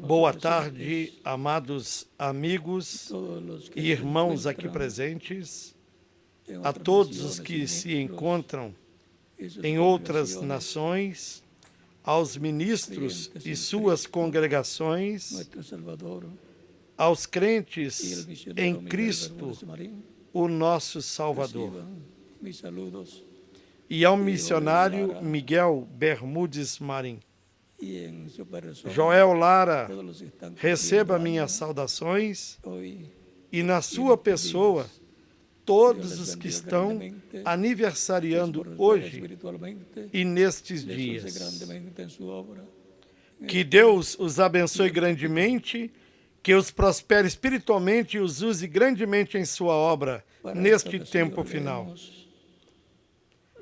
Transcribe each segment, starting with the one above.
Boa tarde, amados amigos e irmãos aqui presentes, a todos os que se encontram em outras nações, aos ministros e suas congregações, aos crentes em Cristo, o nosso Salvador, e ao missionário Miguel Bermudes Marim. Joel Lara, receba minhas saudações e na sua pessoa, todos os que estão aniversariando hoje e nestes dias. Que Deus os abençoe grandemente, que os prospere espiritualmente e os use grandemente em sua obra neste tempo final.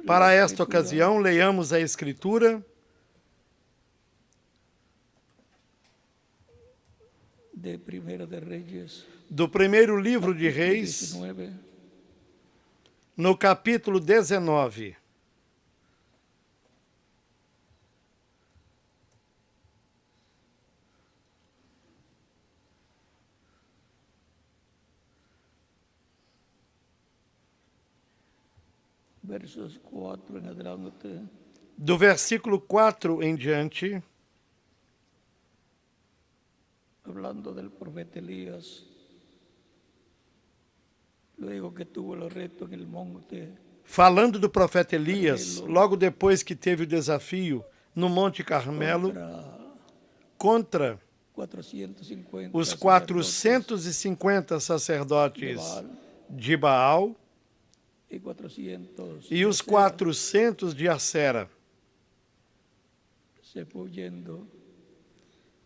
Para esta ocasião, leiamos a Escritura do primeiro livro de Reis, no capítulo 19. Do versículo 4 em diante, hablando del profeta Elías, luego que tuvo el reto en el monte. Falando do profeta Elias, logo depois que teve o desafio no Monte Carmelo, contra os 450 sacerdotes de Baal e os 400 de Acera.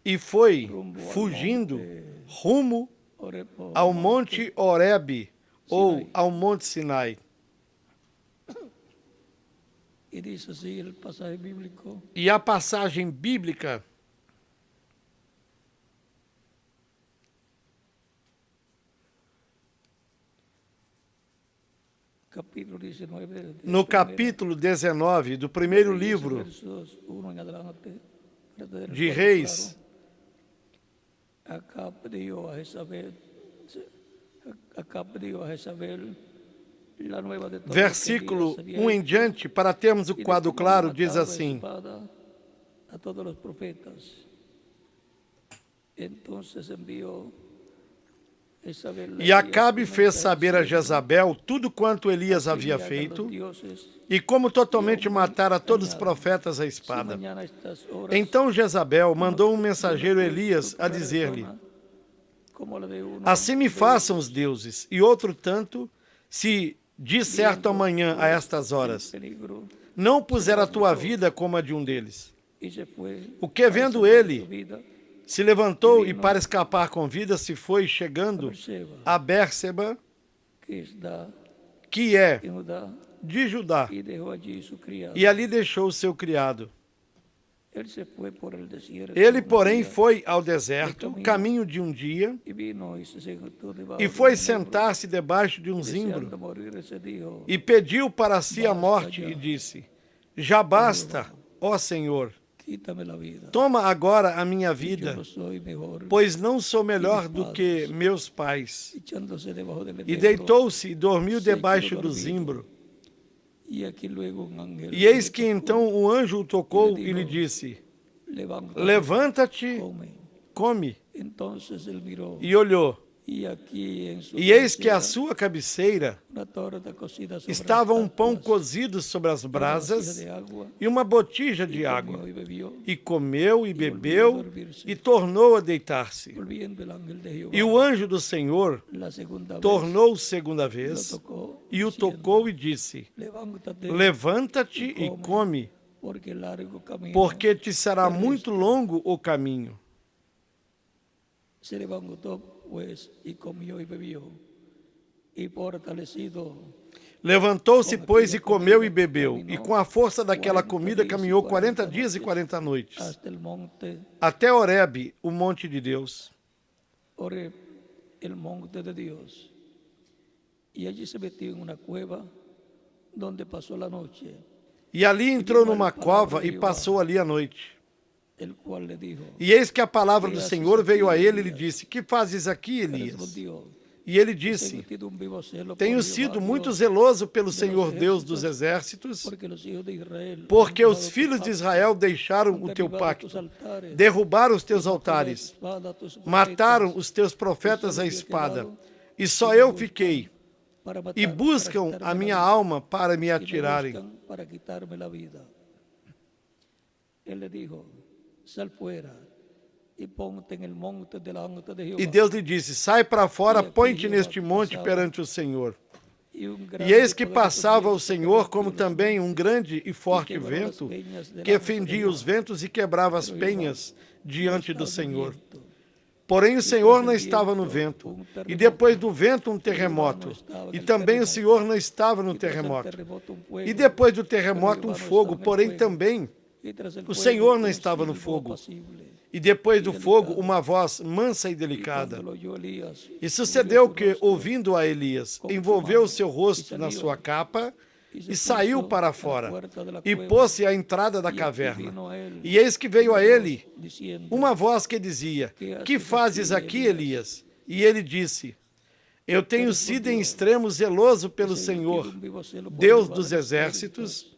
E foi fugindo rumo ao Monte Horebe, ou ao Monte Sinai. E a passagem bíblica no capítulo 19 do primeiro livro de Reis, versículo 1 em diante, para termos o quadro claro, diz assim: E Acabe fez saber a Jezabel tudo quanto Elias havia feito, e como totalmente matara todos os profetas à espada. Então Jezabel mandou um mensageiro Elias a dizer-lhe: Assim me façam os deuses, e outro tanto, se de certo amanhã a estas horas não puser a tua vida como a de um deles. O que, vendo ele, se levantou e para escapar com vida se foi, chegando a Bérseba, que é de Judá, e ali deixou o seu criado. Ele, porém, foi ao deserto, caminho de um dia, e foi sentar-se debaixo de um zimbro, e pediu para si a morte, e disse: Já basta, ó Senhor, toma agora a minha vida, pois não sou melhor do que meus pais. E deitou-se e dormiu debaixo do zimbro. E eis que então o anjo o tocou e lhe disse: Levanta-te, come. E olhou, e eis que à sua cabeceira estava um pão cozido sobre as brasas e uma botija de água. E comeu e bebeu e tornou a deitar-se. E o anjo do Senhor tornou segunda vez e o tocou e disse: Levanta-te e come, porque te será muito longo o caminho. Se levantó pues y comió y bebió, y fortalecido. Levantou-se, pois, e comeu e bebeu, e com a força daquela comida caminhou 40 dias e 40 noites, até Horebe, o monte de Deus. Horeb, el monte de Dios. Y allí se metió en una cueva donde pasó la noche. E ali entrou numa cova e passou ali a noite. E eis que a palavra do Senhor veio a ele e lhe disse: que fazes aqui, Elias? E ele disse: tenho sido muito zeloso pelo Senhor Deus dos exércitos, porque os filhos de Israel deixaram o teu pacto, derrubaram os teus altares, mataram os teus profetas à espada, e só eu fiquei, e buscam a minha alma para me atirarem. E Deus lhe disse: sai para fora, põe-te neste monte perante o Senhor. E eis que passava o Senhor, como também um grande e forte vento, que fendia os ventos e quebrava as penhas diante do Senhor. Porém o Senhor não estava no vento, e depois do vento um terremoto, e também o Senhor não estava no terremoto. E depois do terremoto um fogo, porém também o Senhor não estava no fogo. E depois do fogo, uma voz mansa e delicada. E sucedeu que, ouvindo a Elias, envolveu o seu rosto na sua capa e saiu para fora, e pôs-se à entrada da caverna. E eis que veio a ele uma voz que dizia: que fazes aqui, Elias? E ele disse: eu tenho sido em extremo zeloso pelo Senhor, Deus dos exércitos,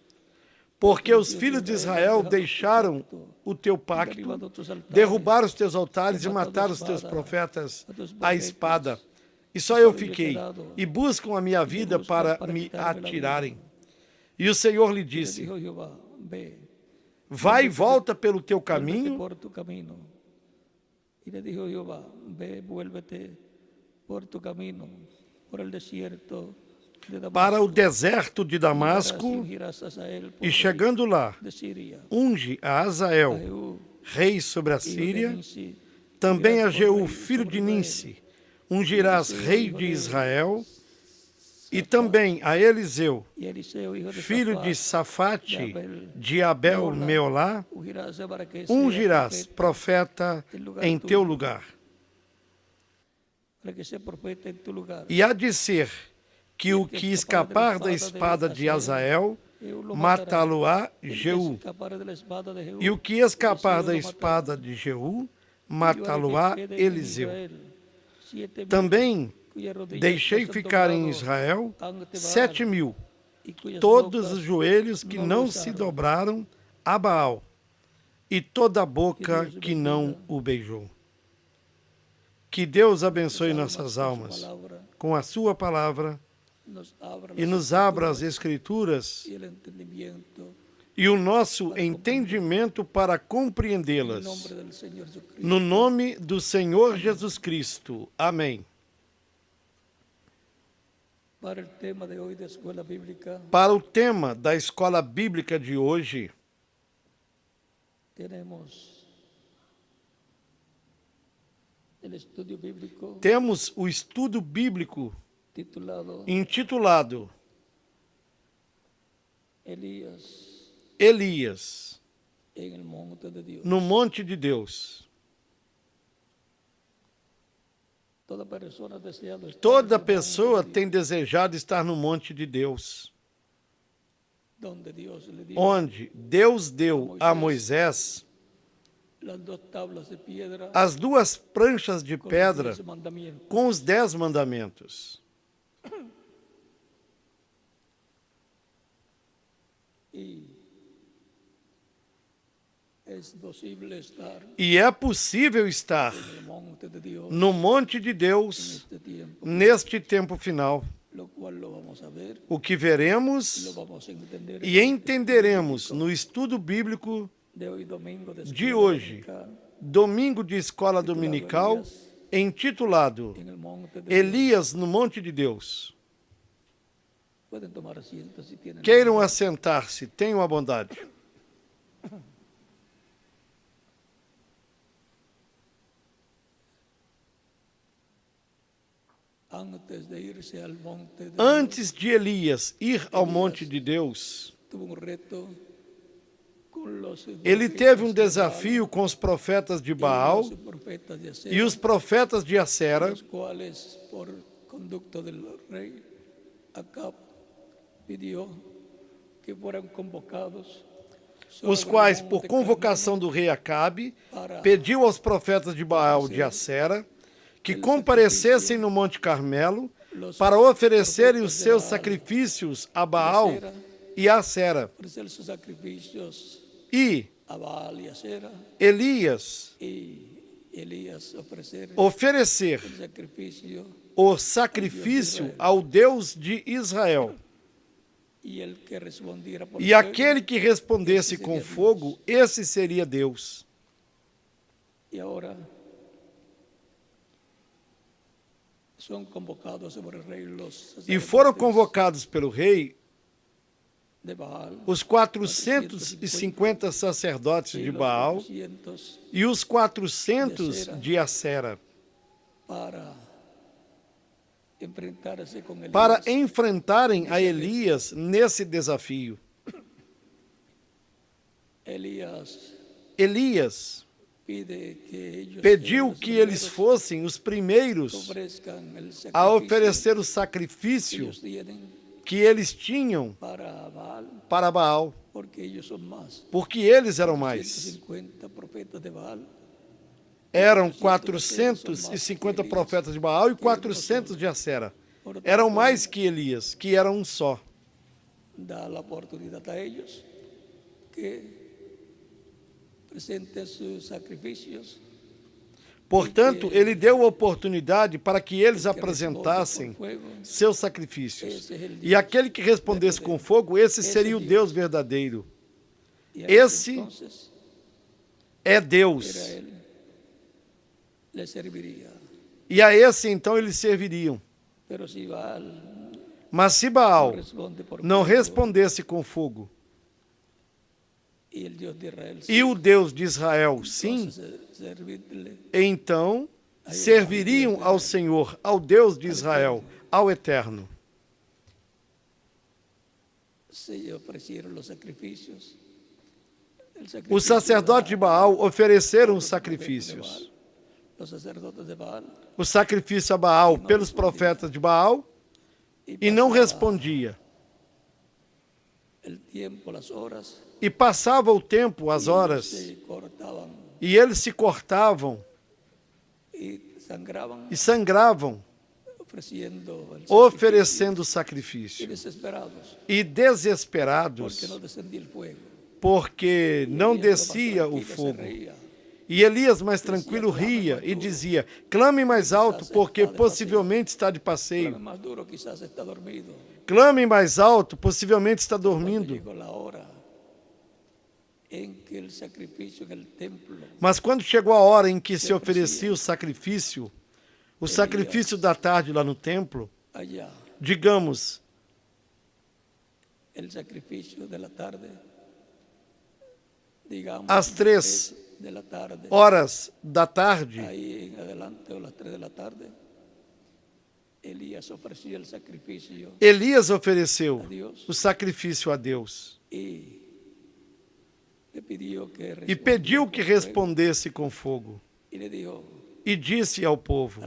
porque os filhos de Israel deixaram o teu pacto, derrubaram os teus altares e mataram os teus profetas à espada. E só eu fiquei, e buscam a minha vida para me atirarem. E o Senhor lhe disse: vai e volta pelo teu caminho. E le dijo Jehová: ve, vuélvete por tu camino, por el desierto para o deserto de Damasco, e chegando lá, unge a Azael, rei sobre a Síria, também a Jeú, filho de Ninsi, ungirás rei de Israel, e também a Eliseu, filho de Safate, de Abel Meolá, ungirás profeta em teu lugar. E há de ser que o que escapar da espada de Azael, matá-lo-á Jeú. E o que escapar da espada de Jeú, matá-lo-á Eliseu. Também deixei ficar em Israel 7.000, todos os joelhos que não se dobraram a Baal, e toda a boca que não o beijou. Que Deus abençoe nossas almas com a sua palavra, e nos abra as Escrituras e o nosso entendimento para compreendê-las. No nome do Senhor Jesus Cristo. Amém. Para o tema da escola bíblica de hoje, temos o estudo bíblico intitulado Elias no monte de Deus. Toda pessoa tem desejado estar no monte de Deus, onde Deus deu a Moisés as 2 pranchas de pedra com os 10 mandamentos. E é possível estar no monte de Deus neste tempo final. O que veremos e entenderemos no estudo bíblico de hoje, domingo de escola dominical, intitulado Elias no monte de Deus. Queiram assentar-se, tenham a bondade. Antes de Elias ir ao monte de Deus, ele teve um desafio com os profetas de Baal e os profetas de Acera, que foram convocados os quais, por convocação do rei Acabe, pediu aos profetas de Baal de Acera que comparecessem no Monte Carmelo para oferecerem os seus sacrifícios a Baal e a Acera. E Elias oferecer o sacrifício ao Deus de Israel. E aquele que respondesse com fogo, esse seria Deus. E foram convocados pelo rei os 450 sacerdotes de Baal e os 400 de Acera para enfrentarem a Elias nesse desafio. Elias pediu que eles fossem os primeiros a oferecer o sacrifício que eles tinham para Baal, porque eles eram mais. Eram 450 profetas de Baal e 400 de Acera. Eram mais que Elias, que era um só. Dá a oportunidade a eles que apresentem seus sacrifícios. Portanto, ele deu a oportunidade para que eles apresentassem seus sacrifícios. E aquele que respondesse com fogo, esse seria o Deus verdadeiro. Esse é Deus. E a esse, então, eles serviriam. Mas se Baal não respondesse com fogo, e o Deus de Israel, sim, então serviriam ao Senhor, ao Deus de Israel, ao Eterno. Os sacerdotes de Baal ofereceram os sacrifícios. O sacrifício a Baal pelos profetas de Baal, e não respondia. E passava o tempo, as horas, e eles se cortavam e sangravam, oferecendo sacrifício. E desesperados, porque não descia o fogo. E Elias, mais tranquilo, ria e dizia: clame mais alto, porque possivelmente está de passeio. Clame mais alto, possivelmente está dormindo. Mas quando chegou a hora em que se oferecia o sacrifício da tarde lá no templo, digamos, às 3 horas da tarde, Elias ofereceu o sacrifício a Deus e pediu que respondesse com fogo. E disse ao povo: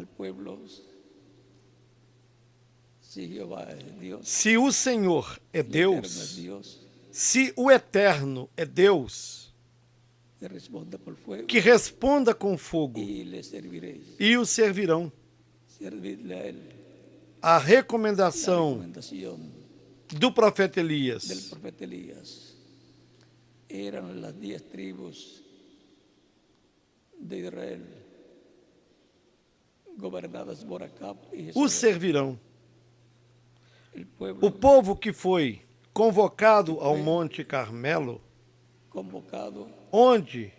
se o Senhor é Deus, se o Eterno é Deus, que responda com fogo, e o servirão. A recomendação do profeta Elias eram as 10 tribos de Israel, governadas por Acabe e Jezabel. O servirão. O povo que foi convocado ao Monte Carmelo, onde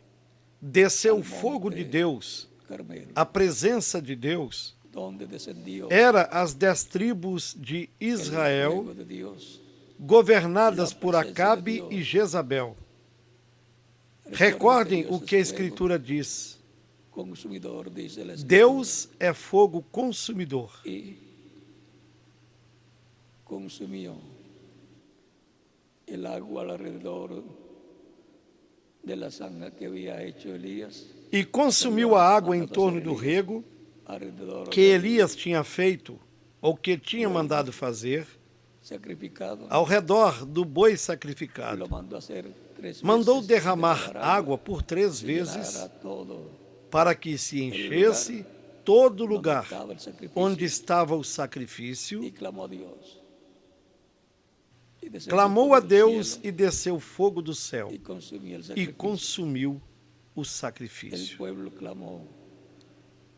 desceu o fogo de Deus, a presença de Deus, era as 10 tribos de Israel, governadas por Acabe e Jezabel. Recordem o que a Escritura diz: Deus é fogo consumidor. Consumiu el agua alrededor de la zanja que había hecho Elías. E consumiu a água em torno do rego que Elias tinha feito, ou que tinha mandado fazer, sacrificado, ao redor do boi sacrificado. lo mandó a hacer 3 Mandou veces, derramar derramar água por 3 se vezes llenara todo para que se enchesse todo lugar estaba el sacrificio, onde estava o sacrifício. y clamó a Dios. Y descendió Clamou a fuego del Deus cielo, e desceu fogo do céu y consumió el e sacrificio. consumiu o El sacrifício. pueblo clamó,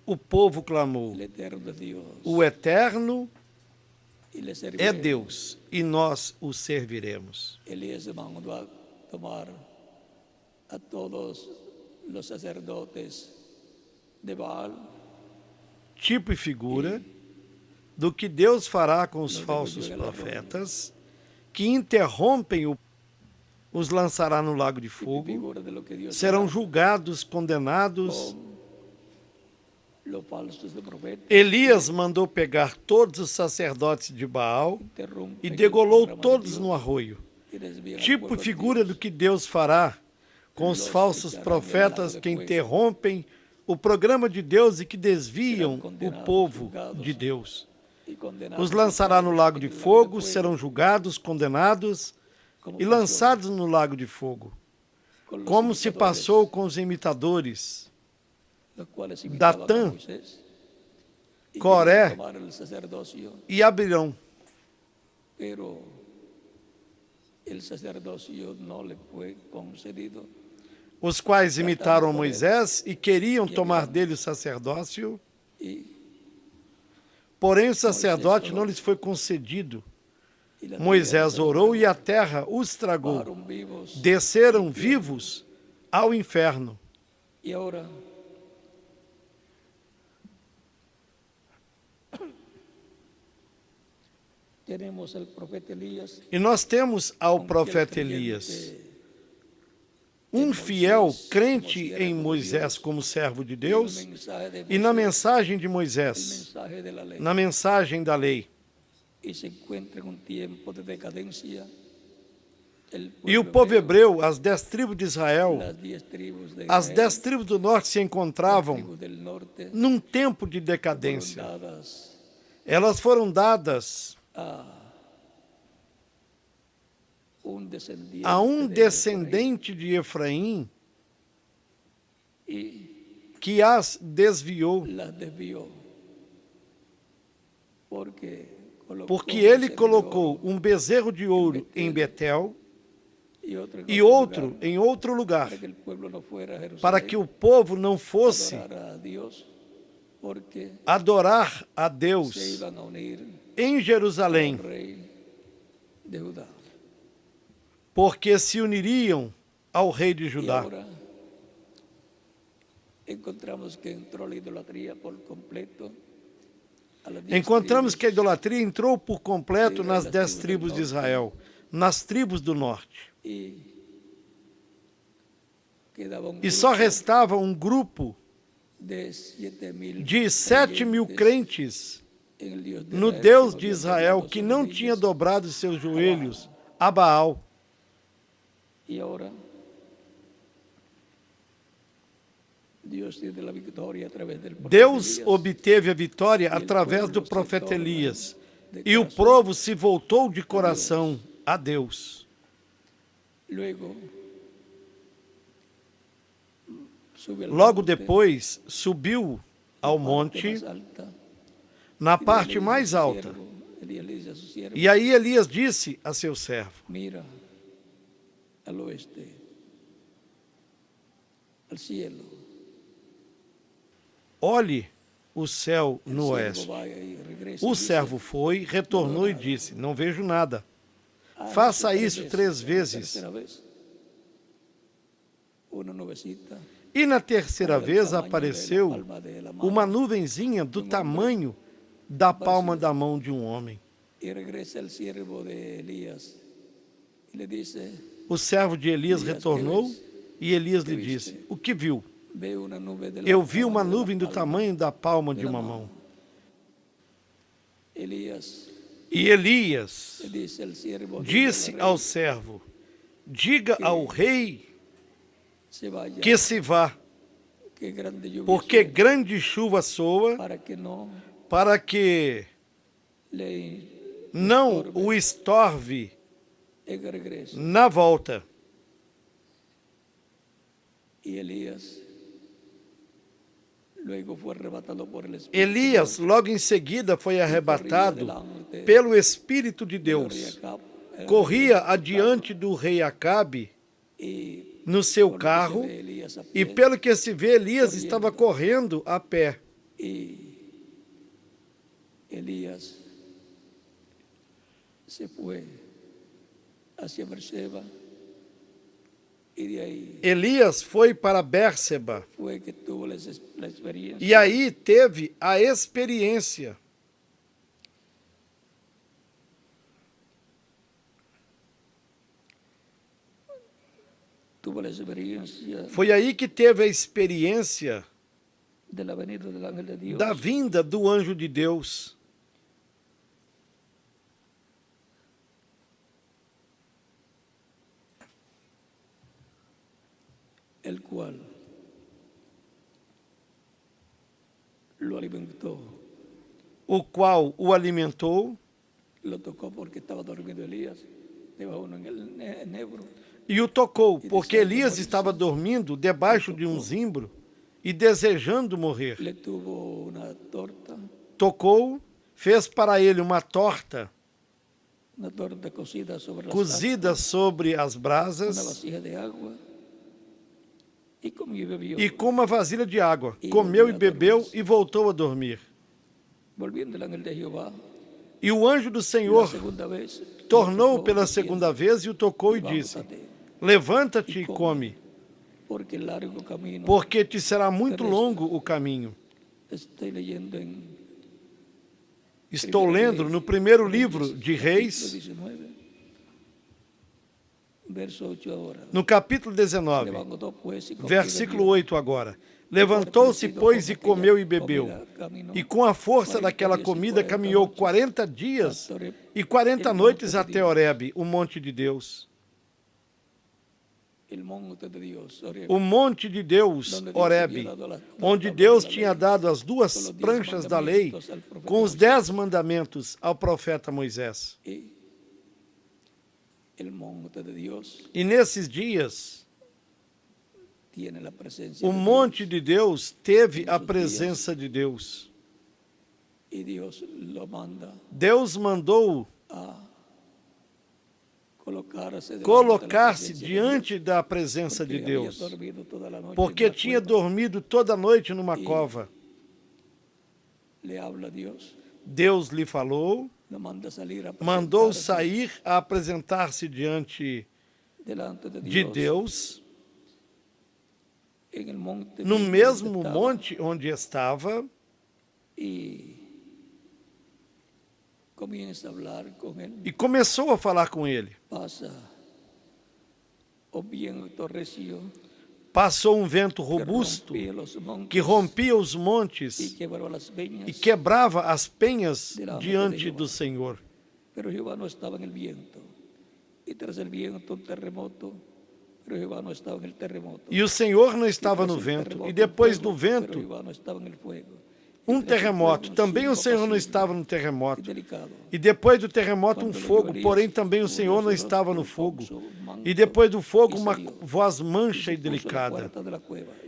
O povo clamou: el Eterno es Dios, o Eterno y le é serviré. Deus e nós o serviremos. Elías mandó a tomar a todos los sacerdotes de Baal, Tipo e figura do que Deus fará com os falsos profetas que interrompem os lançará no lago de fogo, figura de lo que Dios serão hará julgados, condenados. con los falsos de profetas. Elias mandou pegar todos os sacerdotes de Baal Interrumpen e el degolou programa de todos Dios no arroio. y desvían al Tipo e pueblo de figura Dios. do que Deus fará com os Los falsos echarán profetas del lago de que fuego. interrompem o programa de Deus e que desviam Serão o condenados, povo julgados de Deus. Y condenados Os lançará no lago de en el fogo, fuego, serão julgados, condenados como e pasó lançados no lago de fogo. con los Como se imitadores, passou com os imitadores, los cuales imitaban Datán, a Moisés, y Coré querían tomar el sacerdocio, e Abirão. pero el sacerdocio no le fue concedido. Os quais imitaram Moisés e queriam tomar dele o sacerdócio, Y, porém o sacerdote não lhes foi concedido. y la Moisés tierra orou e a terra os tragou. bajaron vivos. Desceram vivos ao inferno. Y ahora tenemos el profeta Elías, E nós temos ao un profeta fiel Elias, creyente um fiel crente em Moisés como servo de Deus el mensaje de e na Moisés, mensagem de el Moisés, mensaje de la ley, na mensagem da lei. y se encuentra en un tiempo de decadencia. El E o pueblo povo hebreo, hebreu, as 10 tribos de Israel, las 10 tribos de as Israel, 10 tribos do norte se las encontravam tribus del norte, num tempo de fueron decadência. dadas Elas foram dadas a un descendiente, a um de descendente de Efraim Efraín, y que as desviou, las desvió, porque ele colocou um bezerro de ouro em Betel e outro em outro lugar, para que el pueblo no fuera a Jerusalén, para que o povo não fosse adorar a Dios, porque adorar a se Deus iban a unir em al Jerusalém, rey de Judá. porque se uniriam ao rei de Y Judá. ahora encontramos que entró la idolatría por completo a las 10 Encontramos tribus, que a idolatria entrou por completo nas 10 tribos de Israel, nas tribos do norte. y quedaba un E só grupo restava um grupo de 7,000 de 7.000 crentes en el Dios de no Israel, Deus que de no habían Israel doblado que sus não rodillas. tinha dobrado seus joelhos a Baal. Y ahora Dios tiene la victoria a través del profeta Deus Elías. obteve a vitória através do profeta Elias. E o povo se voltou de coração a Deus. Luego sube al Logo monte, depois, subiu ao parte monte, más alta, na y parte le dice a mais su alta. siervo, Elías le dice a su siervo, E aí Elias disse a seu servo: mira al oeste, al cielo. olhe o céu El no siervo oeste. va y regresa O y dice, servo foi, retornou e disse: não vejo nada. "Ah, Faça tres isso veces". 3 La vezes. tercera vez, una nubecita E na terceira del vez tamaño de la apareceu palma de la mano, uma nuvenzinha do tamanho da palma da mão de um homem. y regresa el siervo de Elías y le dice, O servo de Elias Elias, retornou que e Elias que lhe viste? disse: o que viu? ve una nube de la Eu vi uma tamaño de la nuvem do palma tamanho da palma de de la uma mão. mão. Elías E Elias le dice al siervo, disse "Dígale al ao rey servo: diga ao rei se vaya, que se vá, que grande lluvia porque sobre, grande chuva soa, para que no para que le não o estorve en el regreso. na volta. Y Elías luego fue arrebatado por el Espíritu. Elias, logo em seguida, foi arrebatado pelo Espírito de Deus. Corria adiante do rei Acabe no seu carro, e pelo que se vê, Elias estava correndo a pé. Y Elías se fue hacia Berseba. Y de ahí Elias foi para Bérseba, fue que tuvo la experiencia. e aí teve a experiência. Tuvo la experiencia Foi aí que teve a experiência de la venida del ángel de Dios. da vinda do anjo de Deus. El cual lo alimentó, O qual o alimentou lo tocó porque estaba dormido Elías debajo en el enebro. e o tocou, porque Elias estava dormindo debaixo de um zimbro e desejando morrer. Le tuvo una torta Fez para ele uma torta cocida sobre las cozida sobre as una brasas vasija de agua y comió y bebió. e com uma vasilha de água. Comeu e bebeu e voltou a dormir. Volviendo el ángel de Jehová, E o anjo do la Senhor segunda vez, tornou lo pela tocó, segunda vez e o tocou e disse: Levanta-te e come, porque el largo camino. porque te será muito longo o caminho. Estoy leyendo en Estou lendo no primeiro livro de Reis, 19, verso 8 ahora. no capítulo 19, Levantó, pues, y comió y versículo bebió. 8 agora. Levantou-se, pois, e comeu e bebeu. E com a força daquela comida caminhou 40 dias e 40 noites até Horebe, o monte de Deus. El monte de Dios, Horeb, O monte de Deus, Horebe, onde Deus tinha dado as duas pranchas da lei com os 10 mandamentos ao profeta Moisés. y el monte de Dios E nesses dias, tiene la presencia o de monte de Deus teve a presença de Deus. Dios, y Dios lo manda Deus mandou a colocarse diante da presença de porque había Deus, dormido toda la noche porque en la tinha cueva. dormido toda noite numa cova. Le habla Dios, Deus lhe falou, lo manda salir a mandou presentarse sair a apresentar-se diante delante de de Dios, Deus, en el monte no mismo mesmo donde estaba, monte onde estava, y comienza a hablar con él. e começou a falar com ele. Pasa o viento recio Passou um vento que robusto rompía los montes que rompia os y montes quebró las peñas, e quebrava as penhas diante do Senhor. pero Jehová no estaba en el viento. Y tras el viento un terremoto, pero Jehová no estaba en el terremoto. E o Senhor não estava no Tras el vento. terremoto, E depois fuego, do pero vento, Jehová no estaba en el fuego. um terremoto. Também o Senhor não estava no Y terremoto. delicado. E depois do terremoto, um fogo. Porém, também o Senhor não estava no fogo. E depois do fogo, uma voz mancha e delicada.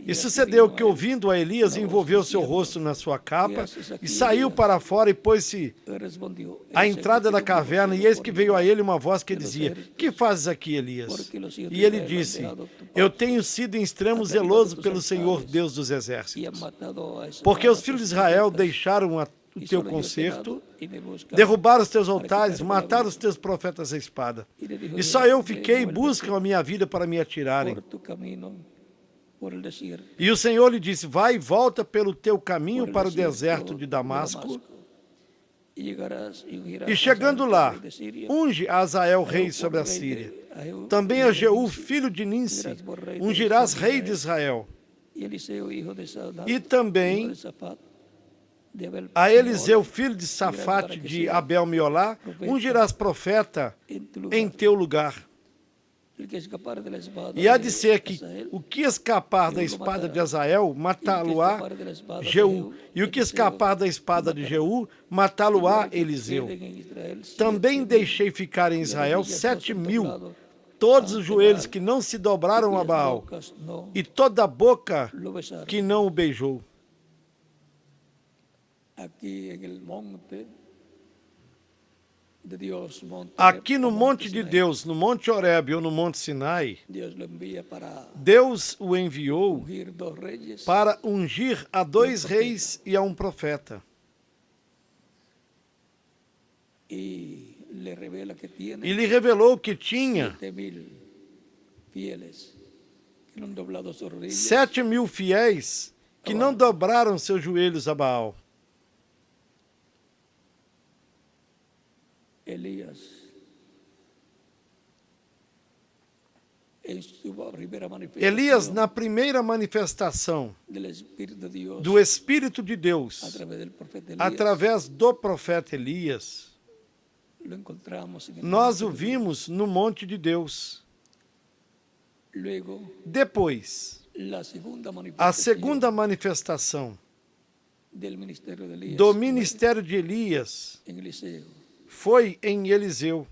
E sucedeu que, ouvindo a Elias, envolveu seu rosto na sua capa e saiu para fora e pôs-se à entrada da caverna. E eis que veio a ele uma voz que dizia: Que fazes aqui, Elias? E ele disse: Eu tenho sido em extremo zeloso pelo Senhor Deus dos exércitos, porque os filhos de Israel deixaram o teu concerto, derrubaram os teus altares, mataram os teus profetas à espada. E só eu fiquei e buscam a minha vida para me atirarem. E o Senhor lhe disse: Vai e volta pelo teu caminho para o deserto de Damasco, e chegando lá, unge a Azael rei sobre a Síria. Também a Jeú, filho de Ninsi, ungirás rei de Israel. E também a Eliseu, filho de Safate de Abel-Meolá, ungirás profeta em teu lugar. E há de ser que o que escapar da espada de Azael, matá-lo-á Jeú. E o que escapar da espada de Jeú, matá-lo-á Eliseu. Também deixei ficar em Israel 7.000, todos os joelhos que não se dobraram a Baal, e toda a boca que não o beijou. Aqui no monte de Deus, no monte Horebe ou no monte Sinai, Deus o enviou para ungir a 2 reis e a um profeta. E lhe revelou que tinha 7.000 fiéis que não dobraram seus joelhos a Baal. Elias, na primeira manifestação do Espírito de Deus, através do profeta Elias, nós o vimos no monte de Deus. Depois, a segunda manifestação do ministério de Elias foi em Eliseu,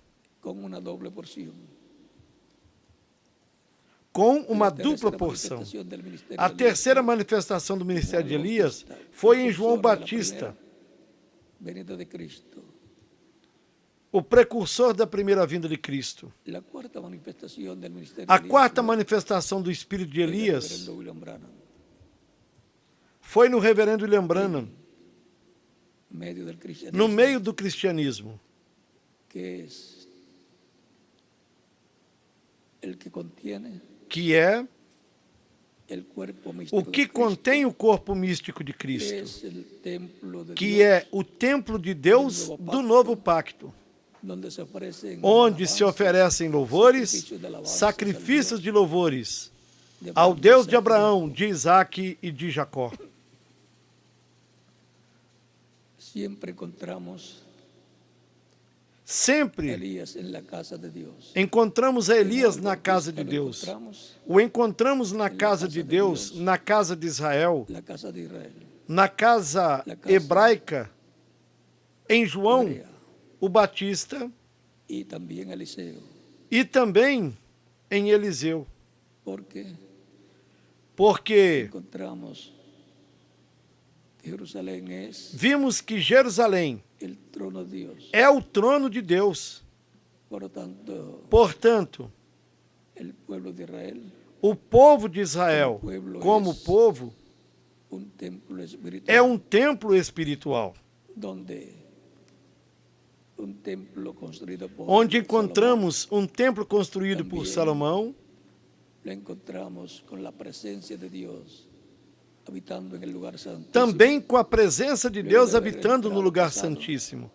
com uma dupla porção. A terceira manifestação do ministério de Elias foi em João Batista, o precursor da primeira vinda de Cristo. A quarta manifestação do Espírito de Elias foi no reverendo William Branham, no meio do cristianismo, que é o que contém o corpo místico de Cristo, que é o templo de Deus do novo pacto, onde se oferecem louvores, sacrifícios de louvores ao Deus de Abraão, de Isaac e de Jacó. Sempre encontramos a Elias na casa de Deus. O encontramos na casa de Deus, na casa de Israel, na casa hebraica, em João o Batista e também em Eliseu. Porque vimos que Jerusalém é o trono de Deus. Portanto, o povo de Israel, como povo, é um templo espiritual, onde encontramos um templo construído por Salomão. Também com a presença de Deus habitando no lugar santíssimo.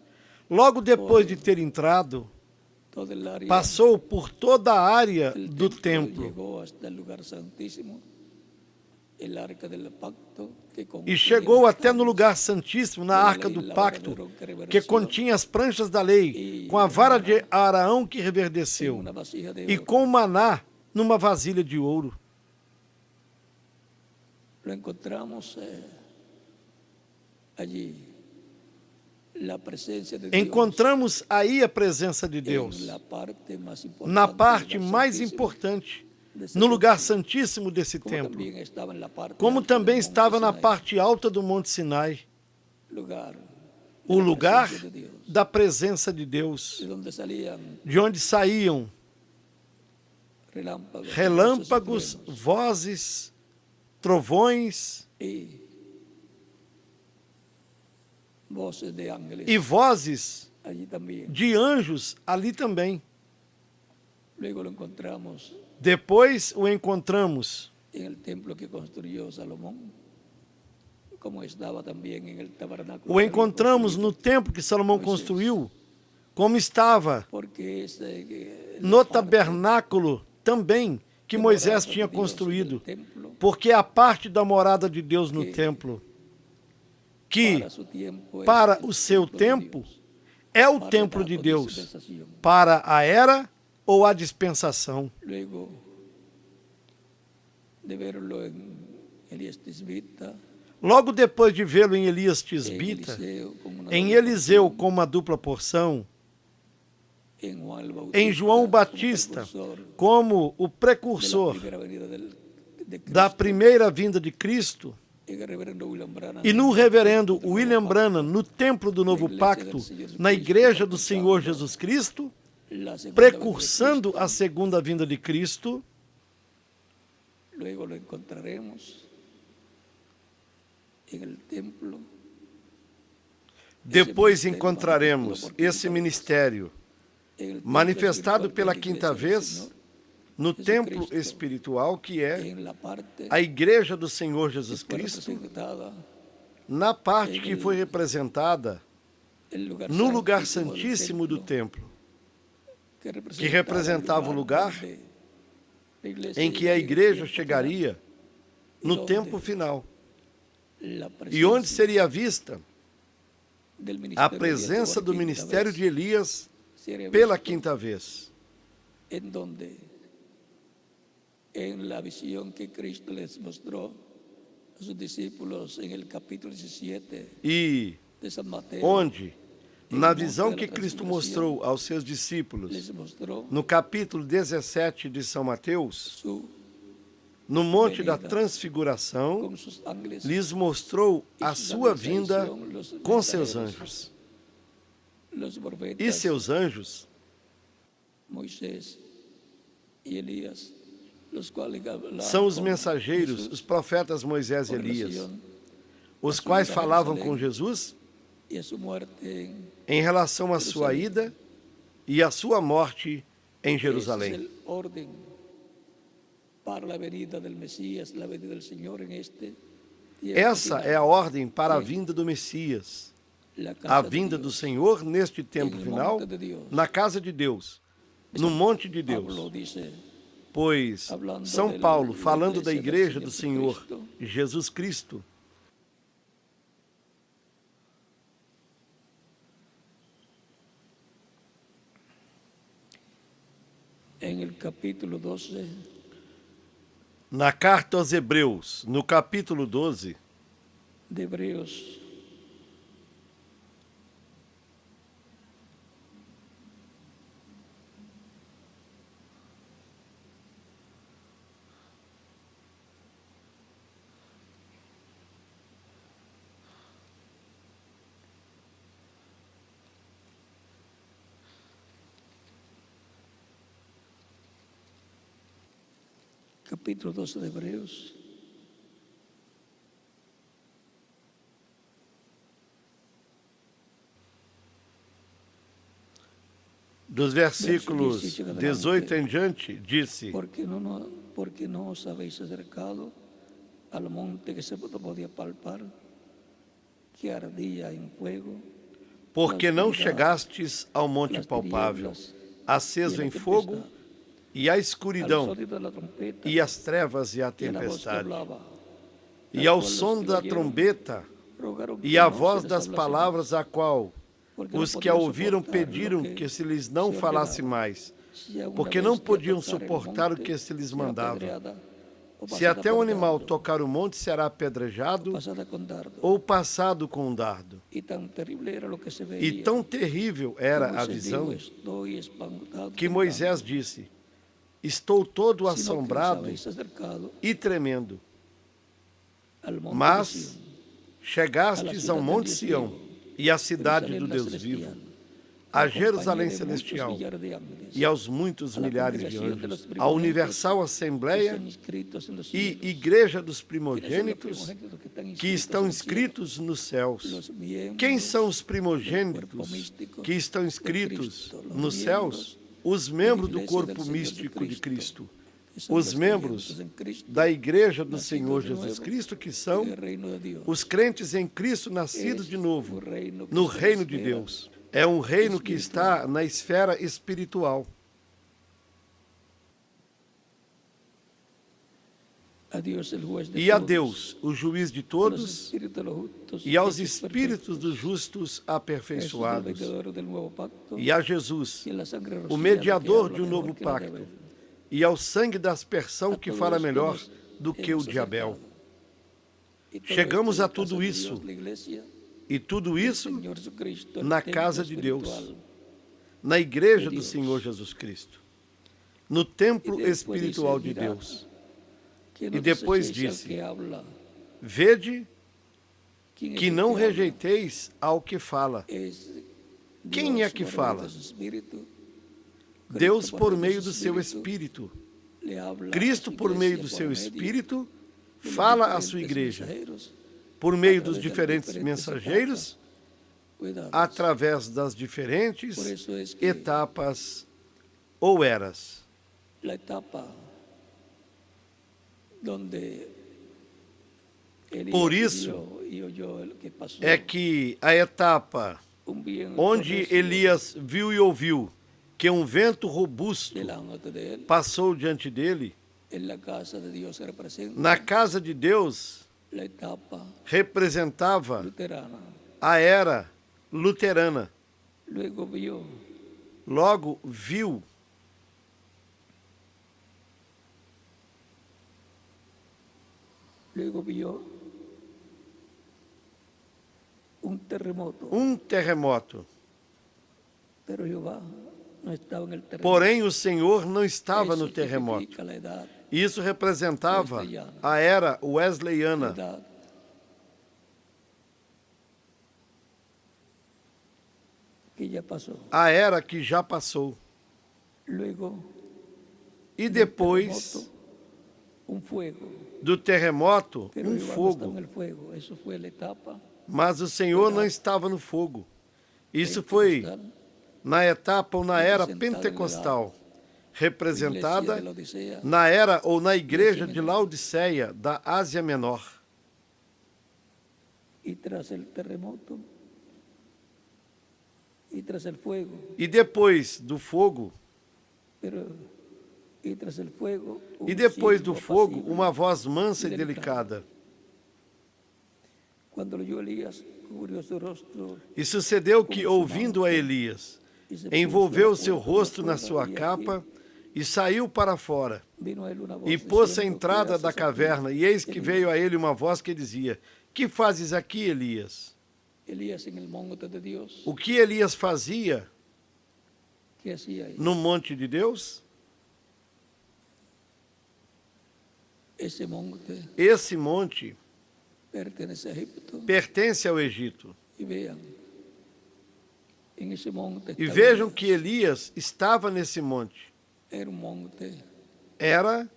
Logo depois de ter entrado, passou por toda a área do templo e chegou até no lugar santíssimo, na arca do pacto, que continha as pranchas da lei, com a vara de Araão que reverdeceu, e com o maná numa vasilha de ouro. Encontramos aí a presença de Deus, na parte mais importante, no lugar santíssimo desse templo, como também estava na parte alta do Monte Sinai, o lugar da presença de Deus, de onde saíam relâmpagos, vozes, trovões e vozes de anjos ali também. Depois o encontramos o encontramos no templo que Salomão construiu, como estava no tabernáculo também que Moisés tinha construído, porque a parte da morada de Deus no templo, que para o seu tempo é o templo de Deus, para a era ou a dispensação. Luego de verlo en Elías Tisbita, Logo depois de vê-lo em Elias Tisbita, em Eliseu com uma dupla porção, em João Batista como o precursor da primeira vinda de Cristo, e no reverendo William Branham, no Templo do Novo Pacto, na Igreja do Senhor Jesus Cristo, precursando a segunda vinda de Cristo, luego lo encontraremos en el templo. Depois encontraremos esse ministério manifestado pela quinta vez no templo espiritual, que é a Igreja do Senhor Jesus Cristo, na parte que foi representada no lugar santíssimo do templo, que representava o lugar em que a igreja chegaria no tempo final, e onde seria vista a presença do ministério de Elias pela quinta vez. En la visión que Cristo les mostró a sus discípulos en el capítulo 17 E de San Mateo, onde, na visão que Cristo mostrou aos seus discípulos, no capítulo 17 de São Mateus, no Monte da Transfiguração, lhes mostrou a sua vinda com seus anjos. E seus anjos, Moisés e Elías, são os mensageiros, os profetas Moisés e Elias, os quais falavam com Jesus em relação à sua ida e à sua morte em Jerusalém. Essa é a ordem para a vinda do Messias, a vinda do Senhor neste tempo final, na casa de Deus, no monte de Deus. Pois São Paulo, falando da Igreja do Senhor Jesus Cristo, na carta aos Hebreus, no capítulo 12, de Hebreos, capítulo 12 de Hebreos, dos versículos 18 em diante, disse: porque não os habéis acercado al monte que se podia palpar, que ardia em fogo, porque não chegastes ao monte palpável, aceso em fogo, e a escuridão, e as trevas e a tempestade, e ao som da trombeta, e a voz das palavras, a qual os que a ouviram pediram que se lhes não falasse mais, porque não podiam suportar o que se lhes mandava. Se até um animal tocar o monte, será apedrejado ou passado com um dardo. E tão terrível era a visão que Moisés disse: estou todo assombrado e tremendo. Mas chegastes ao monte Sião e à cidade do Deus vivo, a Jerusalém celestial e aos muitos milhares de anjos, à universal assembleia e igreja dos primogênitos que estão inscritos nos céus. Quem são os primogênitos que estão inscritos nos céus? Os membros do corpo místico de Cristo, os membros da Igreja do Senhor Jesus Cristo, que são os crentes em Cristo nascidos de novo, no reino de Deus. É um reino que está na esfera espiritual. e a Deus, o juiz de todos, e aos espíritos dos justos aperfeiçoados, e a Jesus, o mediador de um novo pacto, e ao sangue da aspersão que fala melhor do que o de Abel. Chegamos a tudo isso, e tudo isso na casa de Deus, na igreja do Senhor Jesus Cristo, no templo espiritual de Deus. E depois disse: vede que não rejeiteis ao que fala. Quem é que fala? Deus por meio do seu Espírito. Cristo por meio do seu Espírito fala à sua igreja, por meio dos diferentes mensageiros, através das diferentes etapas ou eras. Por isso é que a etapa onde Elias viu e ouviu que um vento robusto passou diante dele, na casa de Deus, representava a era luterana. Logo viu um terremoto. Porém, o Senhor não estava no terremoto. Isso representava a era wesleyana. A era que já passou. E depois do terremoto, um fogo. Mas o Senhor não estava no fogo. Isso foi na etapa ou na era pentecostal, representada na era ou na igreja de Laodiceia, da Ásia Menor. E depois do fogo, uma voz mansa e delicada. E sucedeu que, ouvindo a Elias, envolveu seu rosto na sua capa e saiu para fora. E pôs-se à entrada da caverna, e eis que veio a ele uma voz que dizia: que fazes aqui, Elias? O que Elias fazia no monte de Deus? Esse monte pertence ao Egito. E vejam que Elias estava nesse monte. Era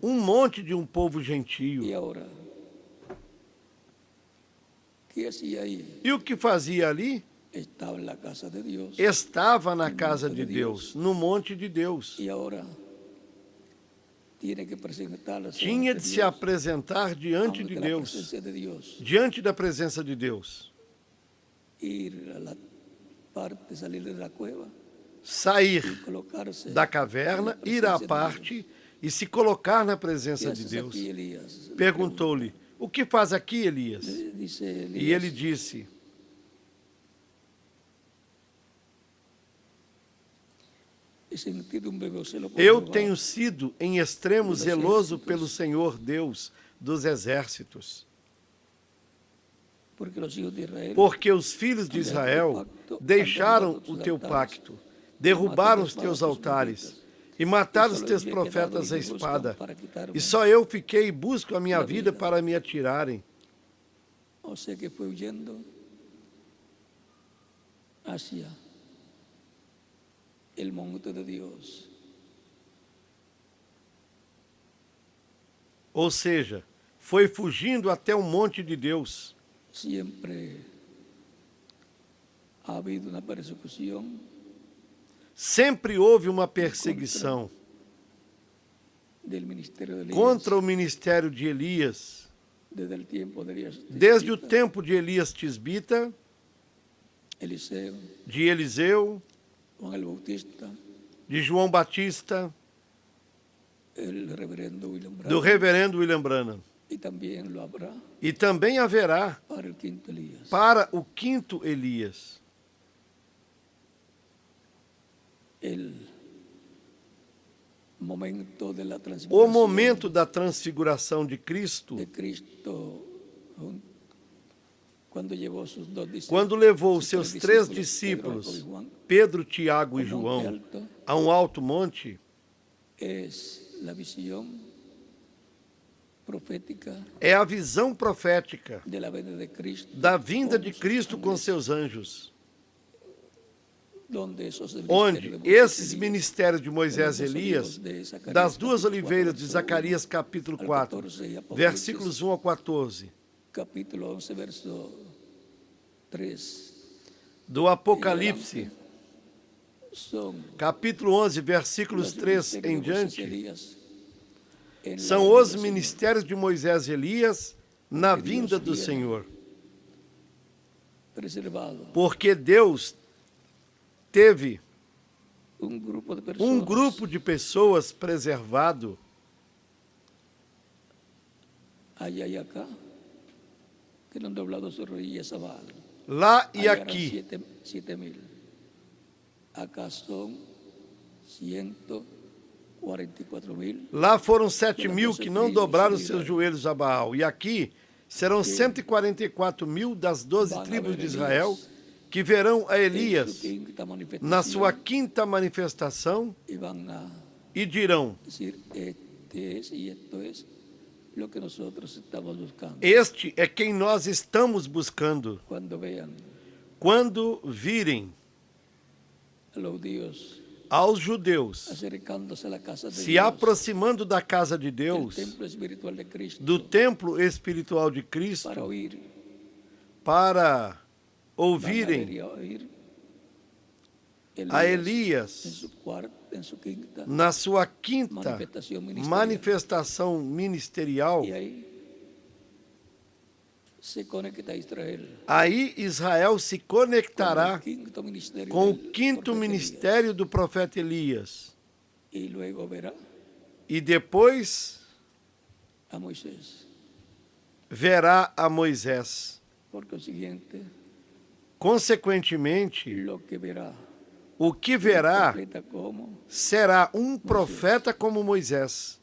um monte de um povo gentio. E o que fazia ali? Estava na casa de Deus, no monte de Deus. Tinha de se apresentar diante de Deus, diante da presença de Deus. Sair da caverna, ir à parte e se colocar na presença de Deus. Perguntou-lhe: o que faz aqui, Elias? E ele disse: eu tenho sido em extremo zeloso pelo Senhor Deus dos exércitos. Porque os filhos de Israel deixaram o teu pacto, derrubaram os teus altares e mataram os teus profetas à espada. E só eu fiquei e busco a minha vida para me atirarem. Ou seja, que foi huyendo hacia el monte de Deus. Ou seja, foi fugindo até o monte de Deus. Sempre ha habido uma persecução. Sempre houve uma perseguição contra o ministério de Elias. Desde o tempo de Elias Tisbita, de Eliseu, de João Batista, do reverendo William Branham. E também haverá para o quinto Elias. O momento da transfiguração de Cristo, quando levou os seus 3 discípulos, Pedro, Tiago e João, a um alto monte, é a visão profética da vinda de Cristo com seus anjos, onde esses ministérios de Moisés e Elias, das 2 oliveiras de Zacarias capítulo 4, versículos 1 ao 14, capítulo 11, verso 3, do Apocalipse, capítulo 11, versículos 3 em diante, são os ministérios de Moisés e Elias na vinda do Senhor. Porque Deus teve um grupo de pessoas preservado lá e aqui. Lá foram 7.000 que não dobraram seus joelhos a Baal. E aqui serão 144.000 das 12 tribos de Israel que verão a Elias na sua quinta manifestação e dirão: este é quem nós estamos buscando. Quando virem aos judeus se aproximando da casa de Deus, do templo espiritual de Cristo, para ouvirem a Elias na sua quinta manifestação ministerial, aí Israel se conectará com o quinto ministério do profeta Elias. E depois verá a Moisés. Consequentemente, o que verá será um profeta como Moisés.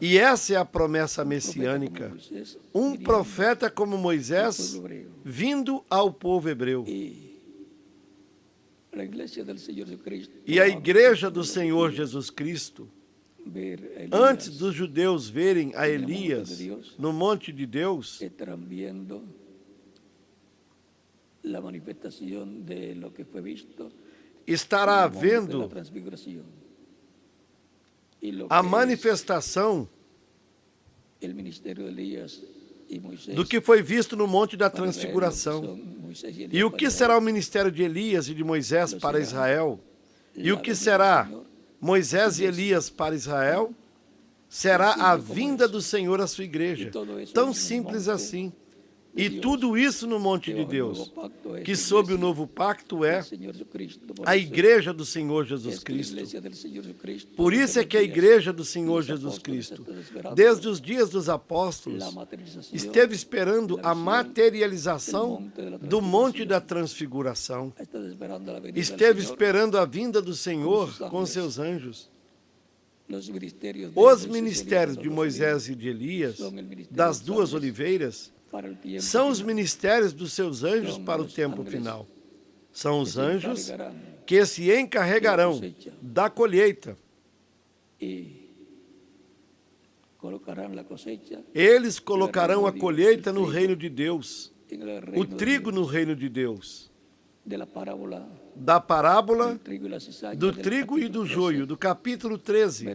E essa é a promessa messiânica. Um profeta como Moisés vindo ao povo hebreu. E a igreja do Senhor Jesus Cristo, antes dos judeus verem a Elias no monte de Deus, estará vendo a manifestação do que foi visto no Monte da Transfiguração. E o que será o ministério de Elias e de Moisés para Israel? E o que será Moisés e Elias para Israel? Será a vinda do Senhor à sua igreja. Tão simples assim. E tudo isso no monte de Deus, que sob o novo pacto é a igreja do Senhor Jesus Cristo. Por isso é que a igreja do Senhor Jesus Cristo, desde os dias dos apóstolos, esteve esperando a materialização do monte da transfiguração. Esteve esperando a vinda do Senhor com seus anjos. Os ministérios de Moisés e de Elias, das 2 oliveiras, são os ministérios dos seus anjos para o tempo final. São os anjos que se encarregarão da colheita. Eles colocarão a colheita no reino de Deus, o trigo no reino de Deus. Da parábola do trigo e do joio, do capítulo 13,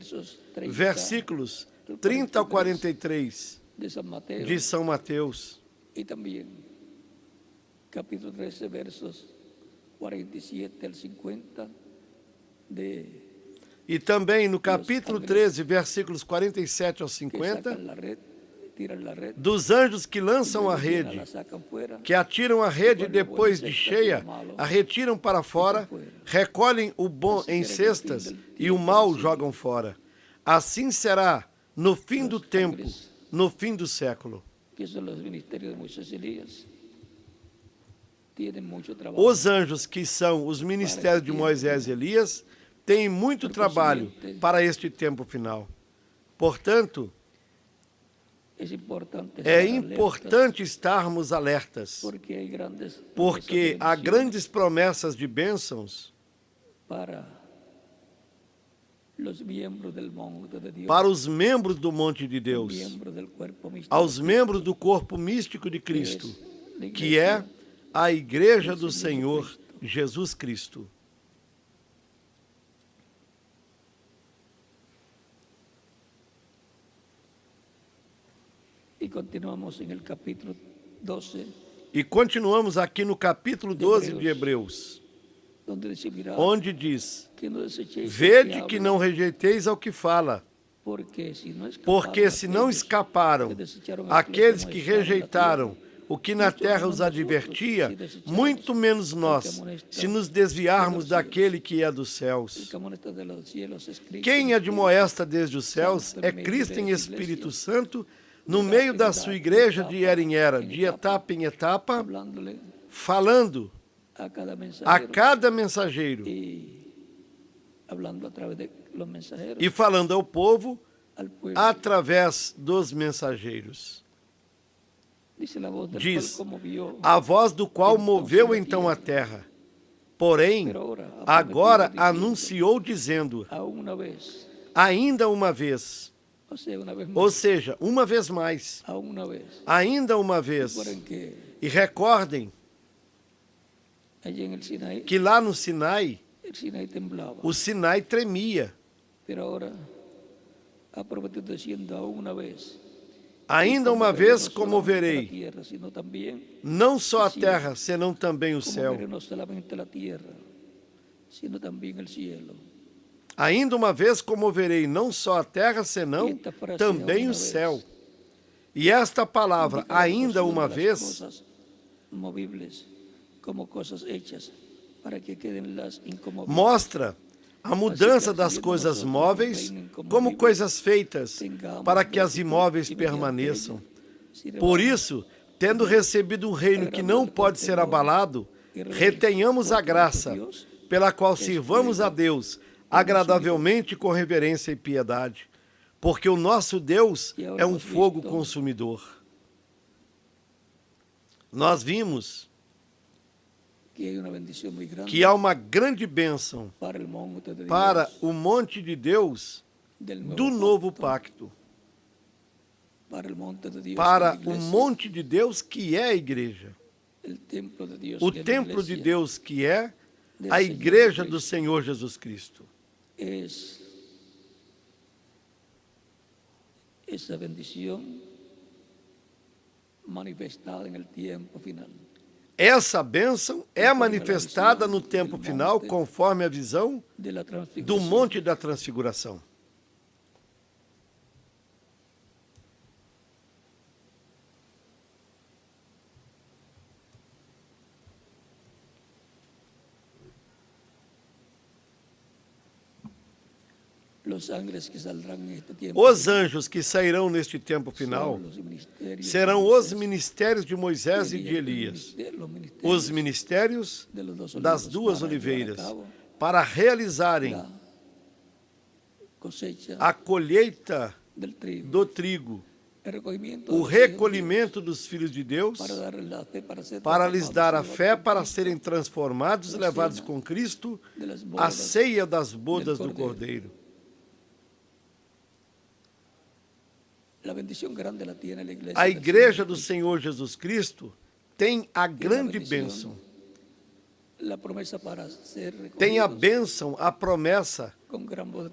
versículos 30 ao 43. De São Mateus. E também, capítulo 13, versos 47 ao 50 E também no capítulo 13, versículos 47 ao 50, dos anjos que lançam a rede, que atiram a rede depois de cheia, a retiram para fora, recolhem o bom em cestas e o mal jogam fora. Assim será no fim do tempo, no fim do século. Os anjos, que são os ministérios de Moisés e Elias, têm muito trabalho para este tempo final. Portanto, é importante estarmos alertas, porque há grandes promessas de bênçãos para os membros do monte de Deus, aos membros do corpo místico de Cristo, que é a Igreja do Senhor Jesus Cristo. E continuamos aqui no capítulo 12 de Hebreus, onde diz: vede que não rejeiteis ao que fala, porque se não escaparam aqueles que rejeitaram o que na terra os advertia, muito menos nós, se nos desviarmos daquele que é dos céus. Quem admoesta desde os céus é Cristo em Espírito Santo, no meio da sua igreja de era em era, de etapa em etapa, falando a cada mensageiro e falando ao povo através dos mensageiros. Diz, a voz do qual moveu então a terra. Porém, agora anunciou dizendo, ainda uma vez, ou seja, uma vez mais, ainda uma vez. E recordem que lá no Sinai, o Sinai tremia. Ainda uma vez comoverei, não só a terra, senão também o céu. Ainda uma vez comoverei não só a terra, senão também o céu. E esta palavra, ainda uma vez, mostra a mudança das coisas móveis como coisas feitas, para que as imóveis permaneçam. Por isso, tendo recebido um reino que não pode ser abalado, retenhamos a graça, pela qual sirvamos a Deus agradavelmente com reverência e piedade, porque o nosso Deus é um fogo consumidor. Nós vimos que há uma grande bênção para o monte de Deus do novo pacto, para o monte de Deus que é a igreja, o templo de Deus que é a igreja do Senhor Jesus Cristo. Essa bendição manifestada no tempo final. Essa bênção é manifestada no tempo final, conforme a visão do Monte da Transfiguração. Os anjos que sairão neste tempo final serão os ministérios de Moisés e de Elias, os ministérios das duas oliveiras, para realizarem a colheita do trigo, o recolhimento dos filhos de Deus, para lhes dar a fé para serem transformados e levados com Cristo à ceia das bodas do Cordeiro. A igreja do Senhor Jesus Cristo tem a grande bênção. Tem a bênção, a promessa,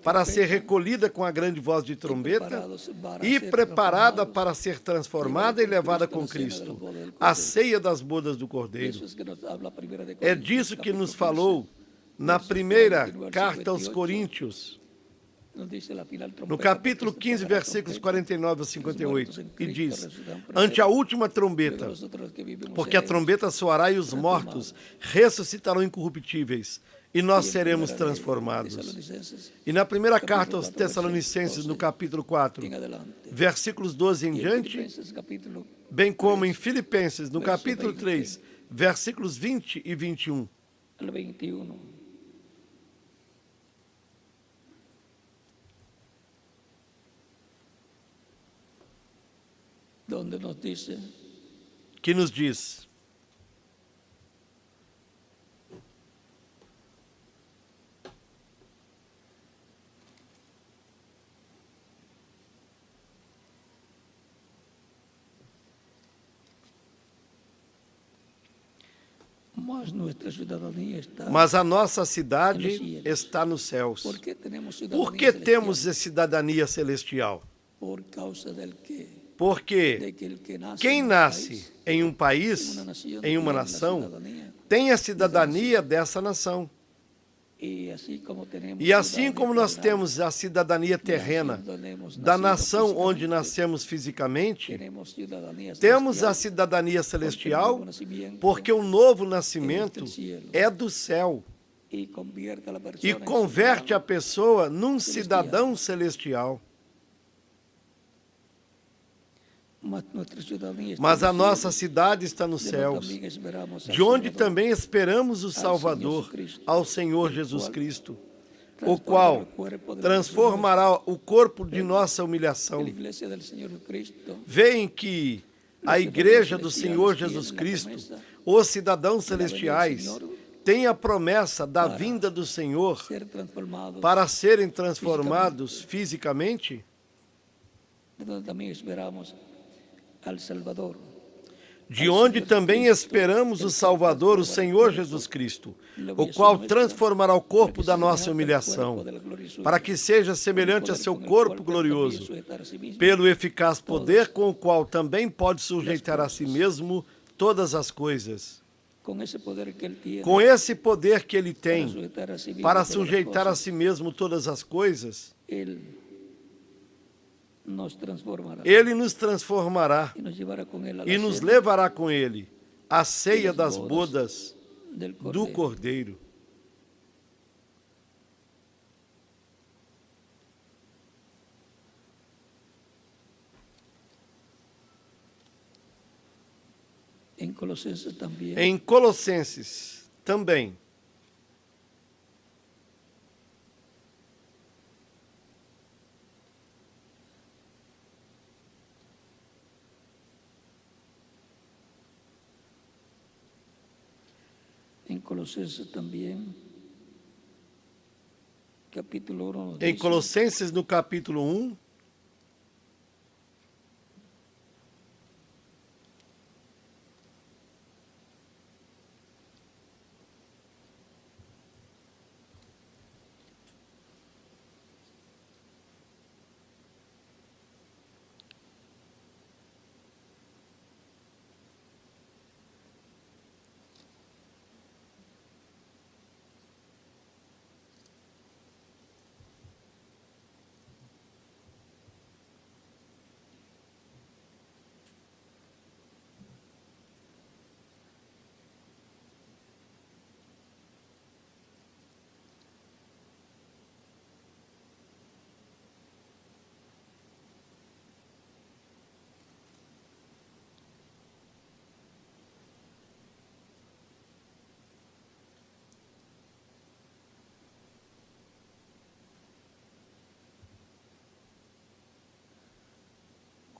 para ser recolhida com a grande voz de trombeta e preparada para ser transformada e levada com Cristo, a ceia das bodas do Cordeiro. É disso que nos falou na primeira carta aos Coríntios, no capítulo 15, versículos 49 a 58, e diz, ante a última trombeta, porque a trombeta soará e os mortos ressuscitarão incorruptíveis, e nós seremos transformados. E na primeira carta aos Tessalonicenses, no capítulo 4, versículos 12 em diante, bem como em Filipenses, no capítulo 3, versículos 20 e 21. Que nos diz: mas a nossa cidade está nos céus. Por que temos cidadania celestial? Porque quem nasce em um país, em uma nação, tem a cidadania dessa nação. E assim como nós temos a cidadania terrena da nação onde nascemos fisicamente, temos a cidadania celestial porque o novo nascimento é do céu e converte a pessoa num cidadão celestial. Mas a nossa cidade está nos céus, de onde também esperamos o Salvador, ao Senhor Jesus Cristo, o qual transformará o corpo de nossa humilhação. Veem que a Igreja do Senhor Jesus Cristo, os cidadãos celestiais, tem a promessa da vinda do Senhor para serem transformados fisicamente, de onde também esperamos o Salvador, o Senhor Jesus Cristo, o qual transformará o corpo da nossa humilhação, para que seja semelhante a seu corpo glorioso, pelo eficaz poder com o qual também pode sujeitar a si mesmo todas as coisas. Com esse poder que ele tem para sujeitar a si mesmo todas as coisas, ele nos transformará e nos levará com ele à ceia das bodas do Cordeiro. Em Colossenses também. Em Colossenses também, capítulo 1. Em Colossenses, no capítulo 1,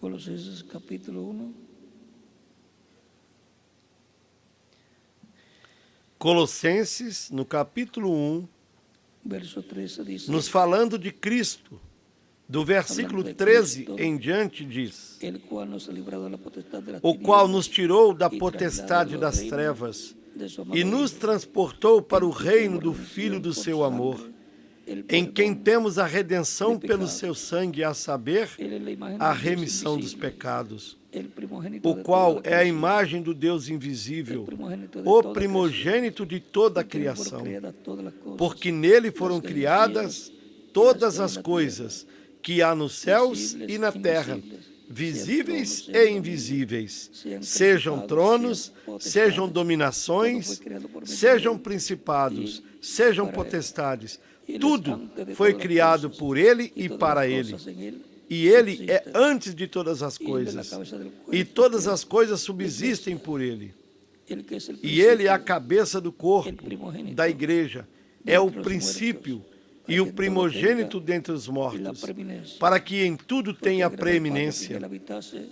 Colossenses capítulo 1. Colossenses, no capítulo 1, verso 13 diz, nos falando de Cristo, do versículo 13 em diante diz: o qual nos tirou da potestade das trevas e nos transportou para o reino do Filho do seu amor, em quem temos a redenção pelo seu sangue, a saber, a remissão dos pecados, o qual é a imagem do Deus invisível, o primogênito de toda a criação, porque nele foram criadas todas as coisas que há nos céus e na terra, visíveis e invisíveis, sejam tronos, sejam dominações, sejam principados, sejam potestades. Tudo foi criado por Ele e para Ele. E Ele é antes de todas as coisas. E todas as coisas subsistem por Ele. E Ele é a cabeça do corpo, da igreja. É o princípio e o primogênito dentre os mortos, para que em tudo tenha preeminência,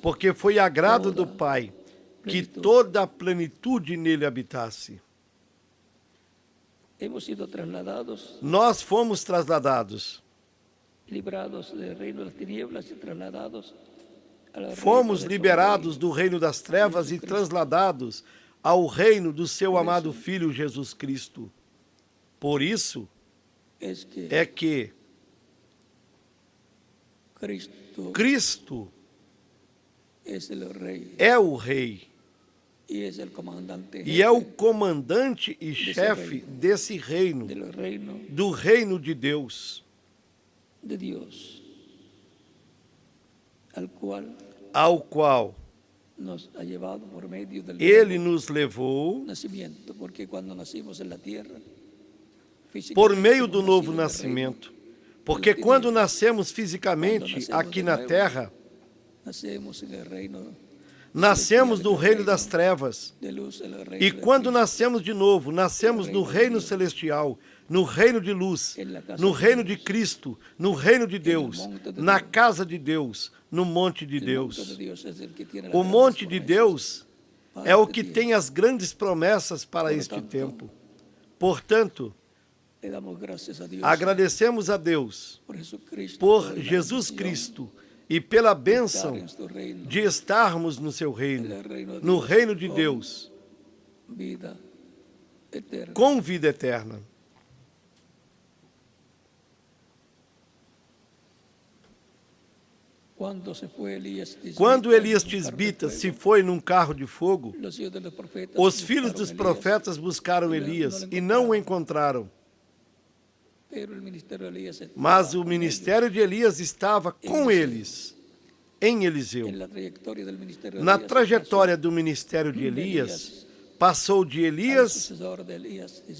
porque foi agrado do Pai que toda a plenitude nele habitasse. Nós fomos trasladados. Fomos liberados do reino das trevas e transladados ao reino do seu amado Filho Jesus Cristo. Por isso é que Cristo é o Rei e é o comandante e chefe desse reino, do reino de Deus, ao qual Ele nos levou por meio do novo nascimento. Porque quando nascemos fisicamente aqui na terra, nascemos no reino das trevas. E quando nascemos de novo, nascemos no reino celestial, no reino de luz, no reino de Cristo, no reino de Deus, na casa de Deus, no monte de Deus. O monte de Deus é o que tem as grandes promessas para este tempo. Portanto, agradecemos a Deus por Jesus Cristo e pela bênção de estarmos no seu reino, no reino de Deus, com vida eterna. Quando Elias Tisbita se foi num carro de fogo, os filhos dos profetas buscaram Elias e não o encontraram. Mas o ministério de Elias estava com eles, em Eliseu. Na trajetória do ministério de Elias, passou de Elias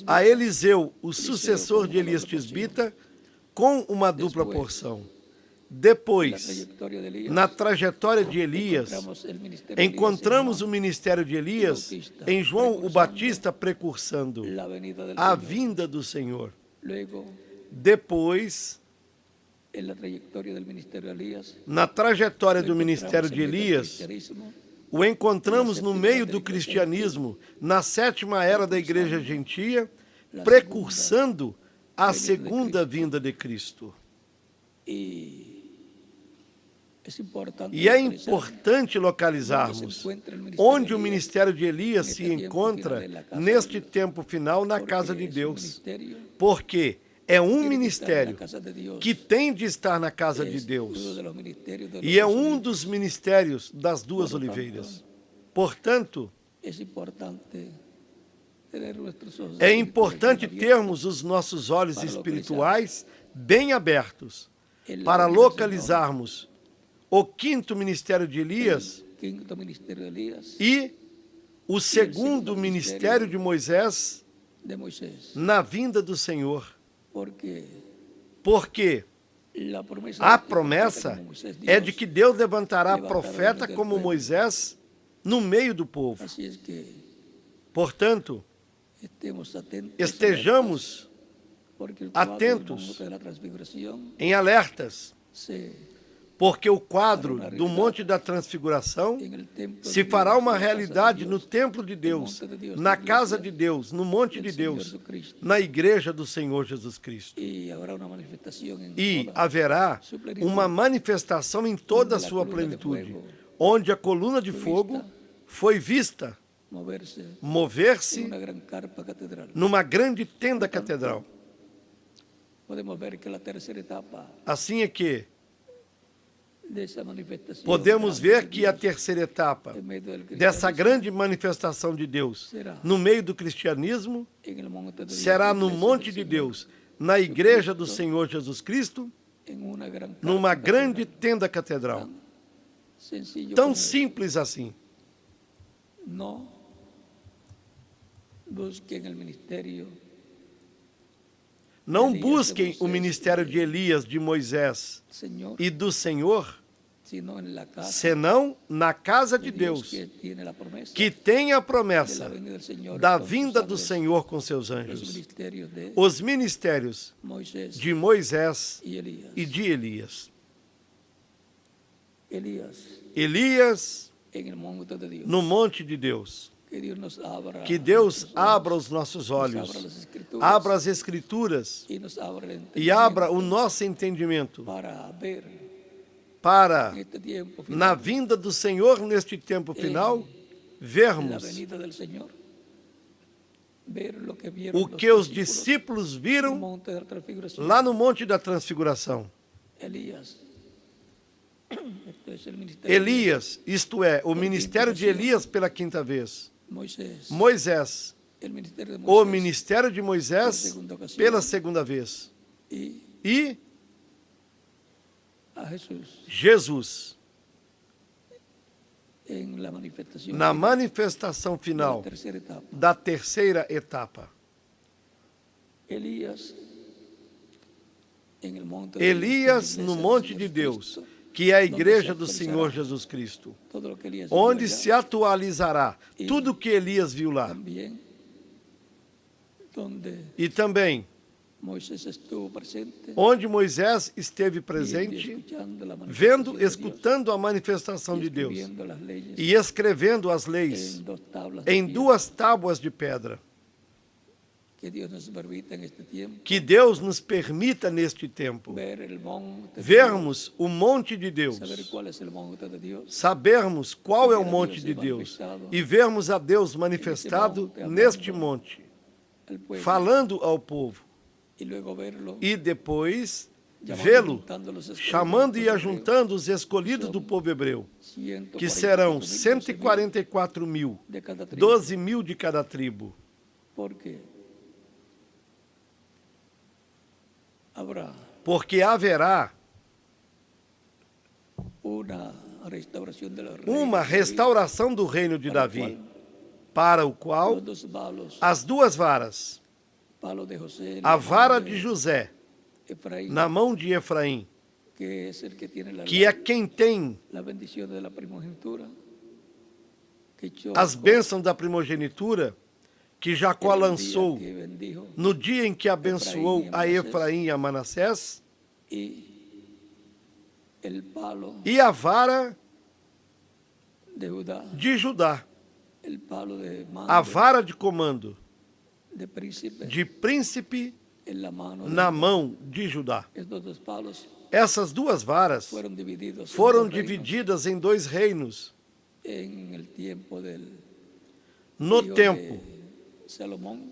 a Eliseu, o sucessor de Elias Tisbita, com uma dupla porção. Depois, na trajetória de Elias, encontramos o ministério de Elias em João o Batista precursando a vinda do Senhor. Depois, na trajetória do ministério de Elias, o encontramos no meio do cristianismo, na 7ª era da Igreja Gentia, precursando a segunda vinda de Cristo. E é importante localizarmos onde o ministério de Elias se encontra neste tempo final na casa de Deus, porque é um ministério que tem de estar na casa de Deus e é um dos ministérios das duas oliveiras. Portanto, é importante termos os nossos olhos espirituais bem abertos para localizarmos o 5º ministério de Elias e o 2º ministério de Moisés na vinda do Senhor. Porque a promessa é de que Deus levantará profeta como Moisés no meio do povo. Portanto, estejamos atentos, em alertas, porque o quadro do Monte da Transfiguração se fará uma realidade no templo de Deus, na casa de Deus, no monte de Deus, na igreja do Senhor Jesus Cristo. E haverá uma manifestação em toda a sua plenitude, onde a coluna de fogo foi vista mover-se numa grande tenda catedral. Assim é que podemos ver que a terceira etapa dessa grande manifestação de Deus no meio do cristianismo será no monte de Deus, na igreja do Senhor Jesus Cristo, numa grande tenda catedral. Tão simples assim. Não busquem o ministério. Não busquem o ministério de Elias, de Moisés e do Senhor, senão na casa de Deus, que tem a promessa da vinda do Senhor com seus anjos. Os ministérios de Moisés e de Elias. Elias no monte de Deus. Que Deus abra os nossos olhos, abra as Escrituras e abra o nosso entendimento para, na vinda do Senhor neste tempo final, vermos o que os discípulos viram lá no Monte da Transfiguração. Elias, isto é, o ministério de Elias pela quinta vez. Moisés, o ministério de Moisés pela segunda vez. E Jesus, na manifestação final da terceira etapa. Elias no monte de Deus, que é a igreja do Senhor Jesus Cristo, onde se atualizará tudo o que Elias viu lá. E também, onde Moisés esteve presente, vendo, escutando a manifestação de Deus e escrevendo as leis em 2 tábuas de pedra. Que Deus nos permita neste tempo vermos o monte de Deus, sabermos qual é o monte de Deus e vermos a Deus manifestado neste monte, falando ao povo, e depois vê-lo chamando e ajuntando os escolhidos do povo hebreu, que serão 144.000, 12.000 de cada tribo. Porque haverá uma restauração do reino de Davi, para o qual as 2 varas, a vara de José na mão de Efraim, que é quem tem as bênçãos da primogenitura, que Jacó lançou no dia em que abençoou a Efraim e a Manassés, e a vara de Judá, a vara de comando, de príncipe na mão de Judá. Essas 2 varas foram divididas em 2 reinos no tempo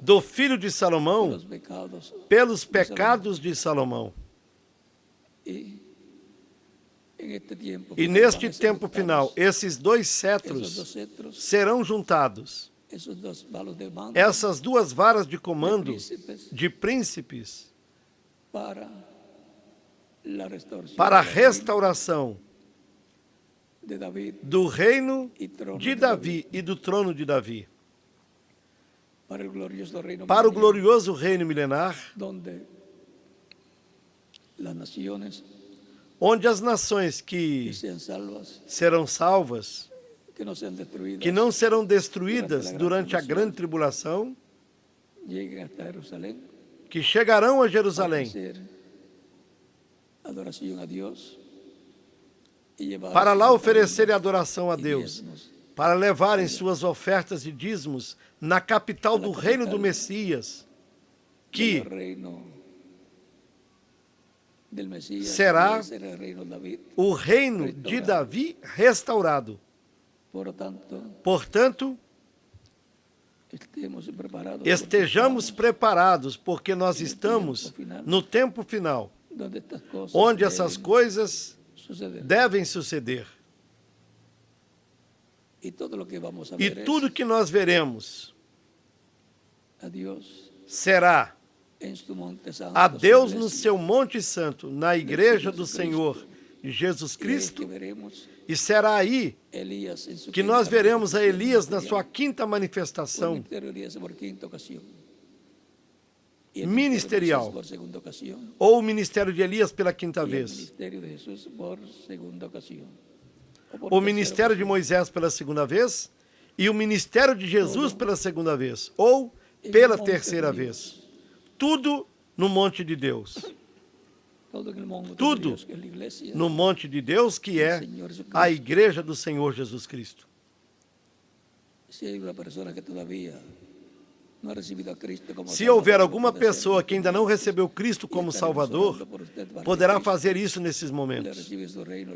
do filho de Salomão, pelos pecados de Salomão. E neste tempo final, esses 2 cetros serão juntados. Essas 2 varas de comando de príncipes para a restauração do reino de Davi e do trono de Davi. Para o glorioso reino milenar, onde as nações que serão salvas, que não serão destruídas durante a grande tribulação, que chegarão a Jerusalém para lá oferecerem adoração a Deus, para levarem suas ofertas e dízimos na capital do reino do Messias, que será o reino de Davi restaurado. Portanto, estejamos preparados, porque nós estamos no tempo final, onde essas coisas devem suceder. E tudo que nós veremos será a Deus no seu Monte Santo, na igreja do Senhor Jesus Cristo, e será aí que nós veremos a Elias na sua quinta manifestação ministerial, ou o ministério de Elias pela quinta vez, o ministério de Moisés pela segunda vez e o ministério de Jesus pela segunda vez, ou pela terceira vez. Tudo no monte de Deus. Tudo no monte de Deus, que é a igreja do Senhor Jesus Cristo. Se houver alguma pessoa que ainda não recebeu Cristo como Salvador, poderá fazer isso nesses momentos.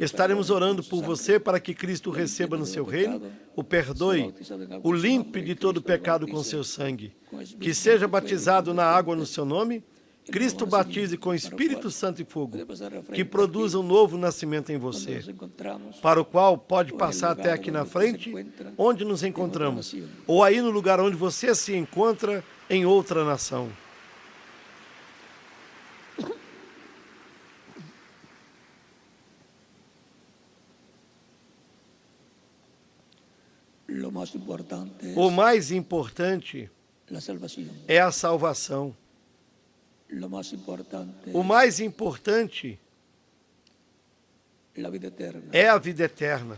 Estaremos orando por você para que Cristo receba no seu reino, o perdoe, o limpe de todo pecado com seu sangue, que seja batizado na água no seu nome, Cristo batize com Espírito Santo e fogo, que produza um novo nascimento em você, para o qual pode passar até aqui na frente, onde nos encontramos, ou aí no lugar onde você se encontra, em outra nação. O mais importante é a salvação. O mais importante é a vida eterna.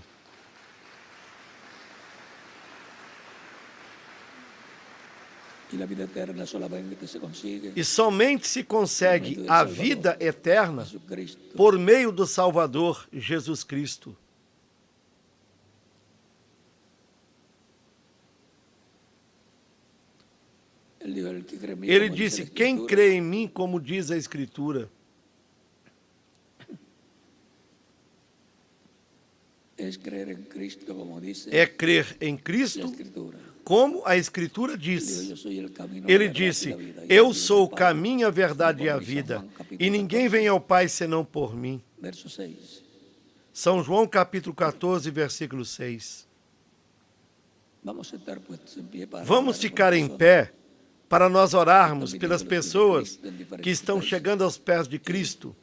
E somente se consegue a vida eterna por meio do Salvador Jesus Cristo. Ele disse: quem crê em mim, como diz a Escritura, é crer em Cristo, como a Escritura diz. Ele disse: eu sou o caminho, a verdade e a vida, e ninguém vem ao Pai senão por mim. São João capítulo 14, versículo 6. Vamos ficar em pé para nós orarmos pelas pessoas que estão chegando aos pés de Cristo,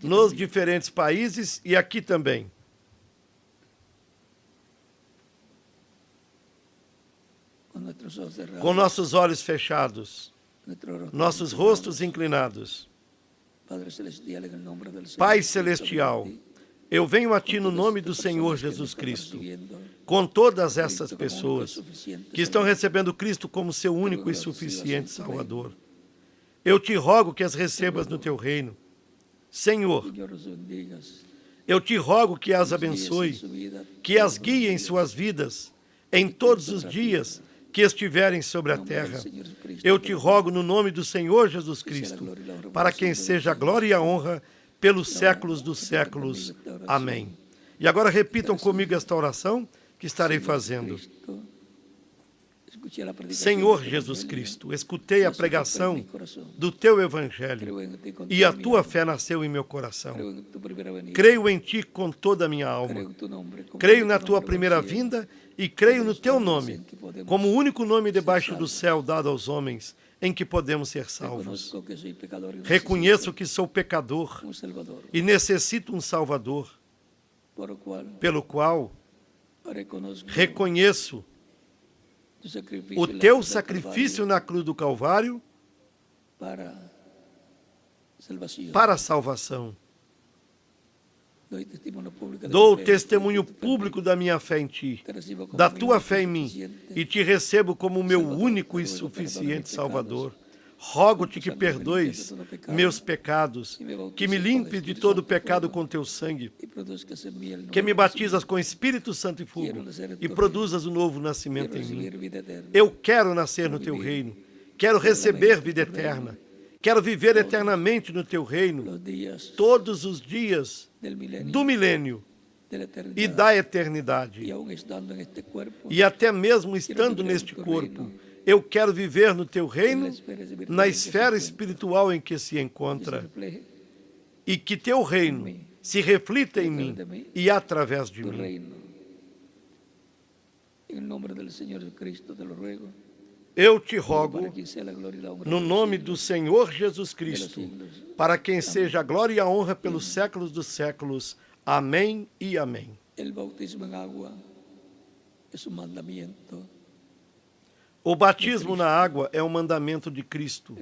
nos diferentes países e aqui também. Com nossos olhos fechados, nossos rostos inclinados. Pai Celestial, eu venho a Ti no nome do Senhor Jesus Cristo, com todas essas pessoas que estão recebendo Cristo como seu único e suficiente Salvador. Eu te rogo que as recebas no Teu reino. Senhor, eu te rogo que as abençoe, que as guie em suas vidas, em todos os dias que estiverem sobre a terra. Eu te rogo no nome do Senhor Jesus Cristo, para quem seja a glória e a honra pelos séculos dos séculos. Amém. E agora repitam comigo esta oração que estarei fazendo. Senhor Jesus Cristo, escutei a pregação do Teu Evangelho e a Tua fé nasceu em meu coração. Creio em Ti com toda a minha alma. Creio na Tua primeira vinda e creio no Teu nome, como o único nome debaixo do céu dado aos homens, em que podemos ser salvos. Reconheço que sou pecador e necessito um Salvador, pelo qual reconheço o Teu sacrifício na cruz do Calvário para a salvação. Dou testemunho público da minha fé em Ti, da Tua fé em mim, e Te recebo como o meu único e suficiente Salvador. Rogo-te que perdoes meus pecados, que me limpes de todo pecado com Teu sangue, que me batizas com Espírito Santo e fogo e produzas um novo nascimento em mim. Eu quero nascer no Teu reino, quero receber vida eterna, quero viver eternamente no Teu reino, todos os dias do milênio e da eternidade. E até mesmo estando neste corpo, eu quero viver no Teu reino, na esfera espiritual em que se encontra, e que Teu reino se reflita em mim e através de mim. Eu te rogo, no nome do Senhor Jesus Cristo, para quem seja a glória e a honra pelos séculos dos séculos. Amém e amém. O batismo na água é um mandamento de Cristo,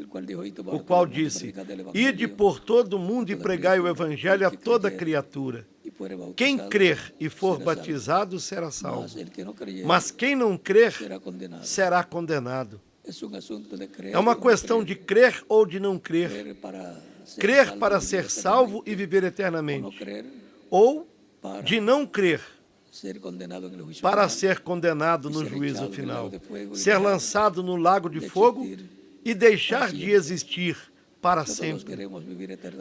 o qual disse: Ide por todo o mundo e pregai o evangelho a toda criatura. Quem crer e for batizado será salvo, mas quem não crer será condenado. É uma questão de crer ou de não crer. Crer para ser salvo e viver eternamente, ou de não crer para ser condenado no juízo final, ser lançado no lago de fogo e deixar de existir para sempre.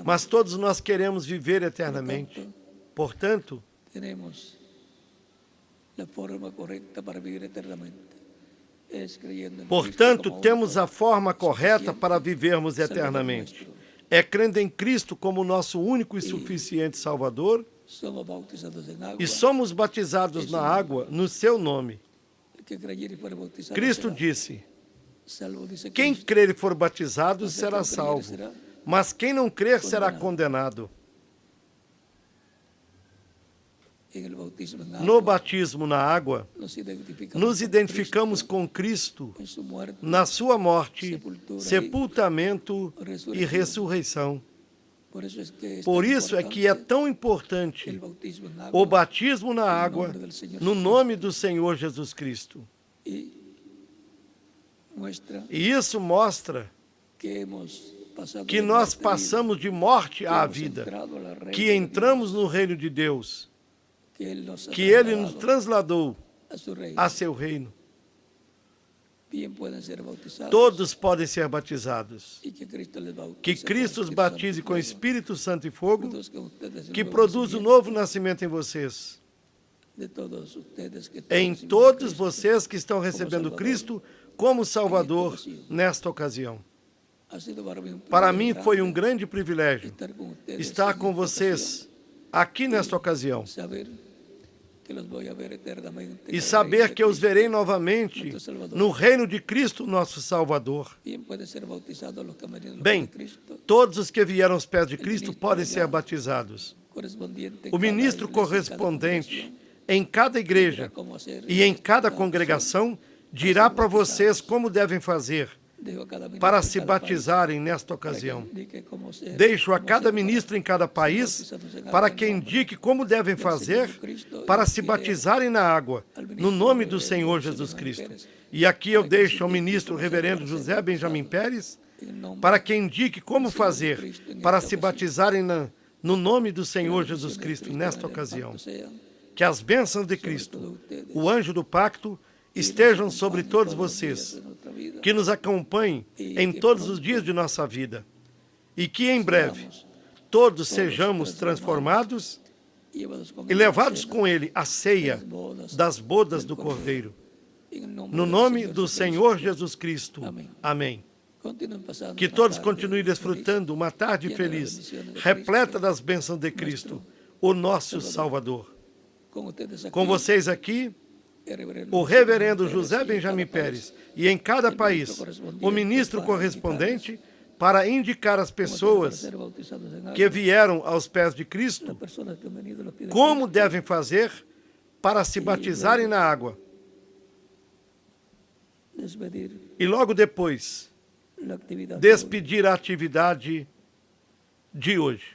Mas todos nós queremos viver eternamente. Portanto, temos a forma correta para vivermos eternamente. É crendo em Cristo como nosso único e suficiente Salvador, e somos batizados na água no seu nome. Cristo disse: quem crer e for batizado será salvo, mas quem não crer será condenado. No batismo na água, nos identificamos com Cristo na sua morte, sepultamento e ressurreição. Por isso é que é tão importante o batismo na água no nome do Senhor Jesus Cristo. E isso mostra que nós passamos de morte à vida, que entramos no reino de Deus, que Ele nos trasladou a seu reino. Todos podem ser batizados. Que Cristo os batize com Espírito Santo e fogo, que produz o novo nascimento em vocês. Em todos vocês que estão recebendo Cristo como Salvador nesta ocasião. Para mim foi um grande privilégio estar com vocês aqui nesta ocasião e saber que eu os verei novamente no reino de Cristo, nosso Salvador. Bem, todos os que vieram aos pés de Cristo podem ser batizados. O ministro correspondente em cada igreja e em cada congregação dirá para vocês como devem fazer para se batizarem nesta ocasião. Deixo a cada ministro em cada país para que indique como devem fazer para se batizarem na água, no nome do Senhor Jesus Cristo. E aqui eu deixo ao ministro reverendo José Benjamin Pérez para que indique como fazer para se batizarem no nome do Senhor Jesus Cristo nesta ocasião. Que as bênçãos de Cristo, o anjo do pacto, estejam sobre todos vocês, que nos acompanhem em todos os dias de nossa vida e que em breve todos sejamos transformados e levados com Ele à ceia das bodas do Cordeiro. No nome do Senhor Jesus Cristo. Amém. Que todos continuem desfrutando uma tarde feliz, repleta das bênçãos de Cristo, o nosso Salvador. Com vocês aqui, o reverendo José Benjamin Pérez, e em cada país, o ministro correspondente, para indicar às pessoas que vieram aos pés de Cristo como devem fazer para se batizarem na água. E logo depois, despedir a atividade de hoje.